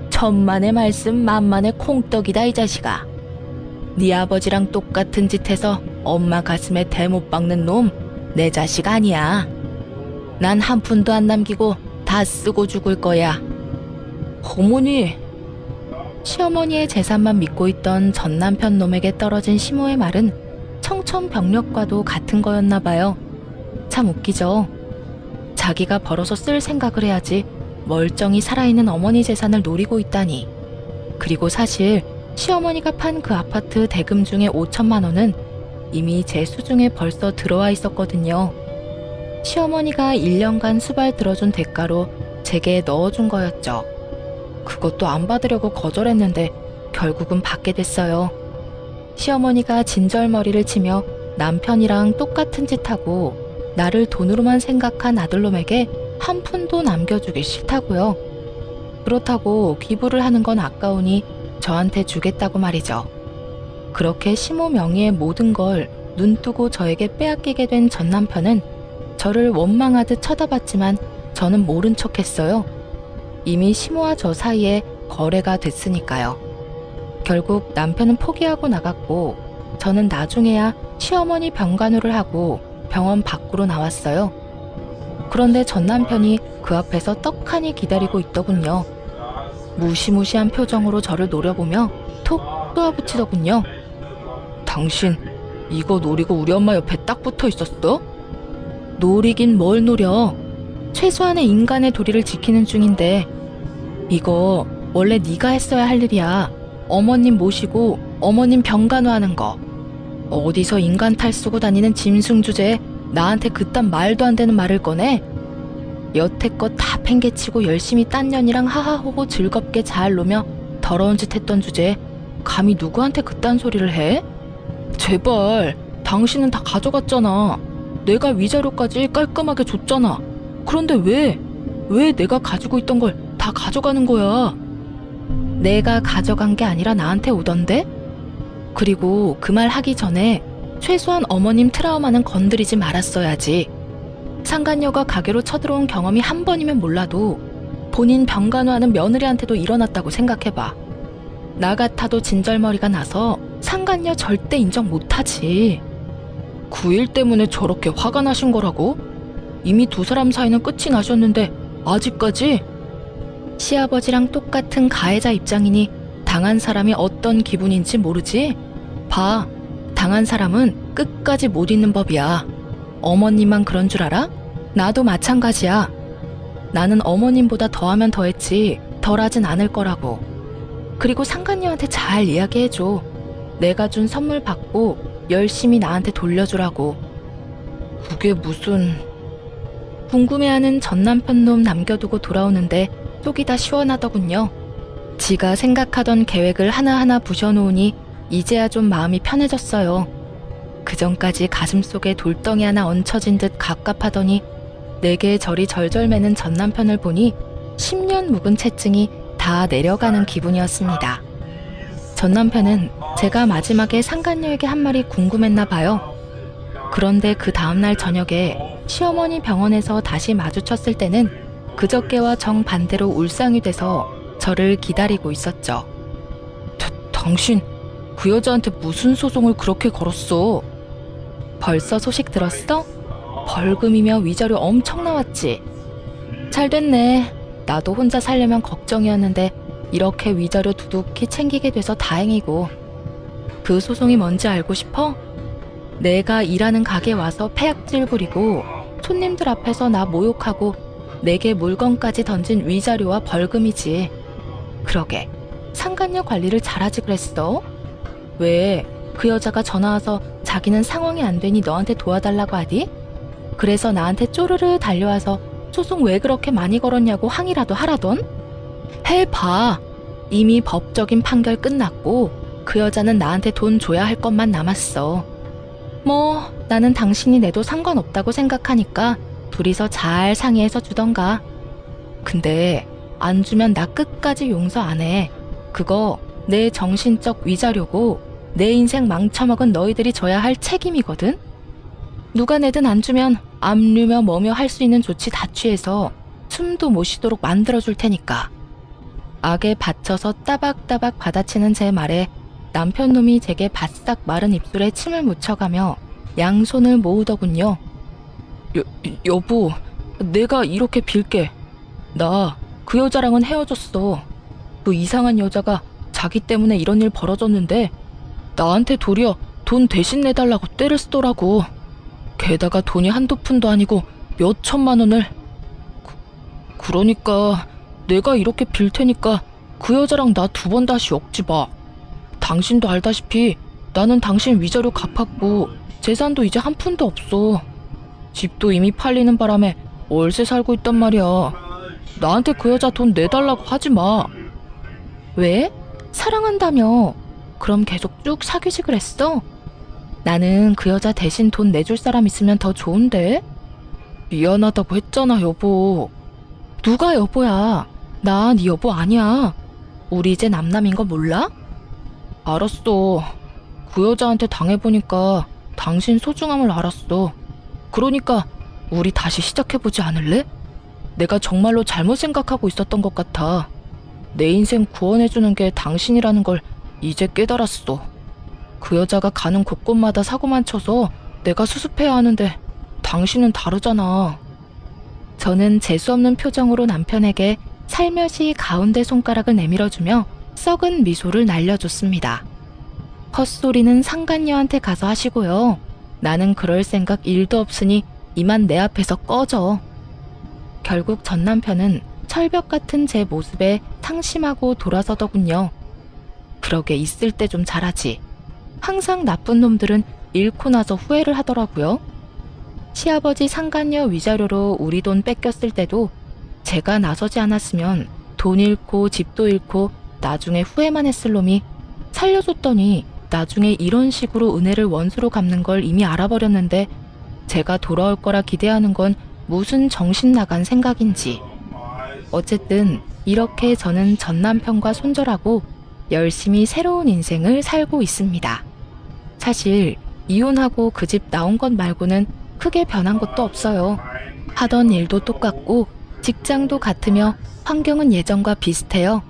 천만의 말씀 만만의 콩떡이다 이 자식아. 네 아버지랑 똑같은 짓 해서 엄마 가슴에 대못 박는 놈 내 자식 아니야. 난 한 푼도 안 남기고 다 쓰고 죽을 거야. 어머니. 시어머니의 재산만 믿고 있던 전 남편 놈에게 떨어진 시모의 말은 청천벽력과도 같은 거였나 봐요. 참 웃기죠. 자기가 벌어서 쓸 생각을 해야지 멀쩡히 살아있는 어머니 재산을 노리고 있다니. 그리고 사실 시어머니가 판 그 아파트 대금 중에 5천만 원은 이미 제 수중에 벌써 들어와 있었거든요. 시어머니가 1년간 수발 들어준 대가로 제게 넣어준 거였죠. 그것도 안 받으려고 거절했는데 결국은 받게 됐어요. 시어머니가 진절머리를 치며 남편이랑 똑같은 짓 하고 나를 돈으로만 생각한 아들놈에게 한 푼도 남겨주기 싫다고요. 그렇다고 기부를 하는 건 아까우니 저한테 주겠다고 말이죠. 그렇게 시모 명의의 모든 걸 눈뜨고 저에게 빼앗기게 된 전 남편은 저를 원망하듯 쳐다봤지만 저는 모른 척했어요. 이미 시모와 저 사이에 거래가 됐으니까요. 결국 남편은 포기하고 나갔고 저는 나중에야 시어머니 병간호를 하고 병원 밖으로 나왔어요. 그런데 전 남편이 그 앞에서 떡하니 기다리고 있더군요. 무시무시한 표정으로 저를 노려보며 톡 쏘아붙이더군요. 당신 이거 노리고 우리 엄마 옆에 딱 붙어 있었어? 노리긴 뭘 노려. 최소한의 인간의 도리를 지키는 중인데 이거 원래 네가 했어야 할 일이야. 어머님 모시고 어머님 병간호하는 거. 어디서 인간 탈 쓰고 다니는 짐승 주제에 나한테 그딴 말도 안 되는 말을 꺼내? 여태껏 다 팽개치고 열심히 딴 년이랑 하하호호 즐겁게 잘 노며 더러운 짓 했던 주제에 감히 누구한테 그딴 소리를 해? 제발, 당신은 다 가져갔잖아. 내가 위자료까지 깔끔하게 줬잖아. 그런데 왜 내가 가지고 있던 걸 다 가져가는 거야? 내가 가져간 게 아니라 나한테 오던데? 그리고 그 말 하기 전에 최소한 어머님 트라우마는 건드리지 말았어야지. 상간녀가 가게로 쳐들어온 경험이 한 번이면 몰라도 본인 병간호하는 며느리한테도 일어났다고 생각해봐. 나 같아도 진절머리가 나서 상간녀 절대 인정 못하지. 그 일 때문에 저렇게 화가 나신 거라고? 이미 두 사람 사이는 끝이 나셨는데 아직까지? 시아버지랑 똑같은 가해자 입장이니 당한 사람이 어떤 기분인지 모르지? 봐, 당한 사람은 끝까지 못 잊는 법이야. 어머님만 그런 줄 알아? 나도 마찬가지야. 나는 어머님보다 더하면 더했지 덜하진 않을 거라고. 그리고 상간녀한테 잘 이야기해줘. 내가 준 선물 받고 열심히 나한테 돌려주라고. 그게 무슨... 궁금해하는 전남편 놈 남겨두고 돌아오는데 속이 다 시원하더군요. 지가 생각하던 계획을 하나하나 부셔놓으니 이제야 좀 마음이 편해졌어요. 그전까지 가슴속에 돌덩이 하나 얹혀진 듯 갑갑하더니 내게 저리 절절 매는 전남편을 보니 10년 묵은 채증이 다 내려가는 기분이었습니다. 전남편은 제가 마지막에 상간녀에게 한 말이 궁금했나 봐요. 그런데 그 다음날 저녁에 시어머니 병원에서 다시 마주쳤을 때는 그저께와 정반대로 울상이 돼서 저를 기다리고 있었죠. 당신 그 여자한테 무슨 소송을 그렇게 걸었어? 벌써 소식 들었어? 벌금이며 위자료 엄청 나왔지? 잘 됐네. 나도 혼자 살려면 걱정이었는데 이렇게 위자료 두둑히 챙기게 돼서 다행이고. 그 소송이 뭔지 알고 싶어? 내가 일하는 가게 와서 폐악질 부리고 손님들 앞에서 나 모욕하고 내게 물건까지 던진 위자료와 벌금이지. 그러게, 상간녀 관리를 잘하지 그랬어? 왜, 그 여자가 전화와서 자기는 상황이 안 되니 너한테 도와달라고 하디? 그래서 나한테 쪼르르 달려와서 소송 왜 그렇게 많이 걸었냐고 항의라도 하라던? 해봐. 이미 법적인 판결 끝났고 그 여자는 나한테 돈 줘야 할 것만 남았어. 뭐 나는 당신이 내도 상관없다고 생각하니까 둘이서 잘 상의해서 주던가. 근데 안 주면 나 끝까지 용서 안 해. 그거 내 정신적 위자료고 내 인생 망쳐먹은 너희들이 져야 할 책임이거든. 누가 내든 안 주면 압류며 뭐며 할 수 있는 조치 다 취해서 숨도 못 쉬도록 만들어줄 테니까. 악에 받쳐서 따박따박 받아치는 제 말에 남편놈이 제게 바싹 마른 입술에 침을 묻혀가며 양손을 모으더군요. 여보, 내가 이렇게 빌게. 나 그 여자랑은 헤어졌어. 그 이상한 여자가 자기 때문에 이런 일 벌어졌는데 나한테 도리어 돈 대신 내달라고 떼를 쓰더라고. 게다가 돈이 한두 푼도 아니고 몇 천만 원을. 그러니까 내가 이렇게 빌 테니까 그 여자랑 나 두 번 다시 엮지 마. 당신도 알다시피 나는 당신 위자료 갚았고 재산도 이제 한 푼도 없어. 집도 이미 팔리는 바람에 월세 살고 있단 말이야. 나한테 그 여자 돈 내달라고 하지 마. 왜? 사랑한다며. 그럼 계속 쭉 사귀지 그랬어? 나는 그 여자 대신 돈 내줄 사람 있으면 더 좋은데? 미안하다고 했잖아, 여보. 누가 여보야? 나 네 여보 아니야. 우리 이제 남남인 거 몰라? 알았어. 그 여자한테 당해보니까 당신 소중함을 알았어. 그러니까 우리 다시 시작해보지 않을래? 내가 정말로 잘못 생각하고 있었던 것 같아. 내 인생 구원해주는 게 당신이라는 걸 이제 깨달았어. 그 여자가 가는 곳곳마다 사고만 쳐서 내가 수습해야 하는데 당신은 다르잖아. 저는 재수없는 표정으로 남편에게 살며시 가운데 손가락을 내밀어주며 썩은 미소를 날려줬습니다. 헛소리는 상간녀한테 가서 하시고요. 나는 그럴 생각 1도 없으니 이만 내 앞에서 꺼져. 결국 전 남편은 철벽 같은 제 모습에 상심하고 돌아서더군요. 그러게 있을 때 좀 잘하지. 항상 나쁜 놈들은 잃고 나서 후회를 하더라고요. 시아버지 상간녀 위자료로 우리 돈 뺏겼을 때도 제가 나서지 않았으면 돈 잃고 집도 잃고 나중에 후회만 했을 놈이 살려줬더니 나중에 이런 식으로 은혜를 원수로 갚는 걸 이미 알아버렸는데 제가 돌아올 거라 기대하는 건 무슨 정신 나간 생각인지. 어쨌든 이렇게 저는 전 남편과 손절하고 열심히 새로운 인생을 살고 있습니다. 사실 이혼하고 그 집 나온 것 말고는 크게 변한 것도 없어요. 하던 일도 똑같고 직장도 같으며 환경은 예전과 비슷해요.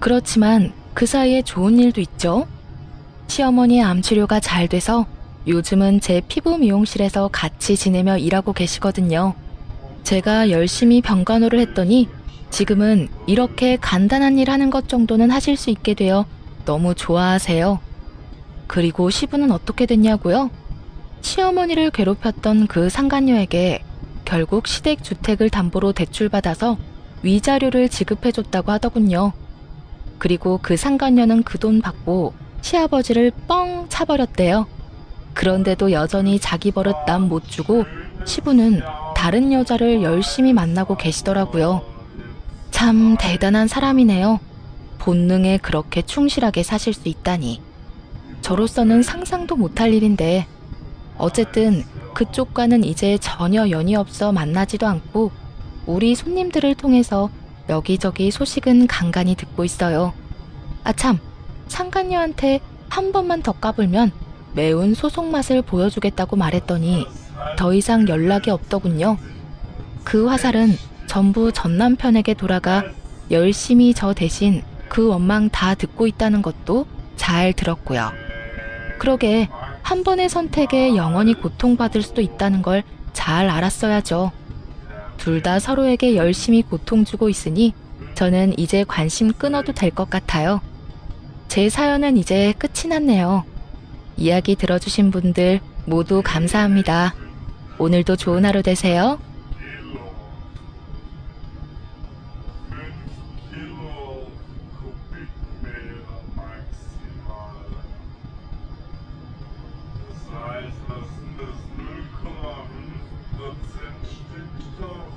그렇지만 그 사이에 좋은 일도 있죠. 시어머니의 암 치료가 잘 돼서 요즘은 제 피부 미용실에서 같이 지내며 일하고 계시거든요. 제가 열심히 병간호를 했더니 지금은 이렇게 간단한 일 하는 것 정도는 하실 수 있게 되어 너무 좋아하세요. 그리고 시부는 어떻게 됐냐고요? 시어머니를 괴롭혔던 그 상간녀에게 결국 시댁주택을 담보로 대출받아서 위자료를 지급해줬다고 하더군요. 그리고 그 상간녀는 그 돈 받고 시아버지를 뻥 차버렸대요. 그런데도 여전히 자기 버릇 남 못 주고 시부는 다른 여자를 열심히 만나고 계시더라고요. 참 대단한 사람이네요. 본능에 그렇게 충실하게 사실 수 있다니. 저로서는 상상도 못할 일인데 어쨌든 그쪽과는 이제 전혀 연이 없어 만나지도 않고 우리 손님들을 통해서 여기저기 소식은 간간히 듣고 있어요. 아참, 상간녀한테 한 번만 더 까불면 매운 소속 맛을 보여주겠다고 말했더니 더 이상 연락이 없더군요. 그 화살은 전부 전 남편에게 돌아가 열심히 저 대신 그 원망 다 듣고 있다는 것도 잘 들었고요. 그러게 한 번의 선택에 영원히 고통받을 수도 있다는 걸 잘 알았어야죠. 둘 다 서로에게 열심히 고통 주고 있으니 저는 이제 관심 끊어도 될 것 같아요. 제 사연은 이제 끝이 났네요. 이야기 들어주신 분들 모두 감사합니다. 오늘도 좋은 하루 되세요. Das heißt, das 0,5% Stickstoff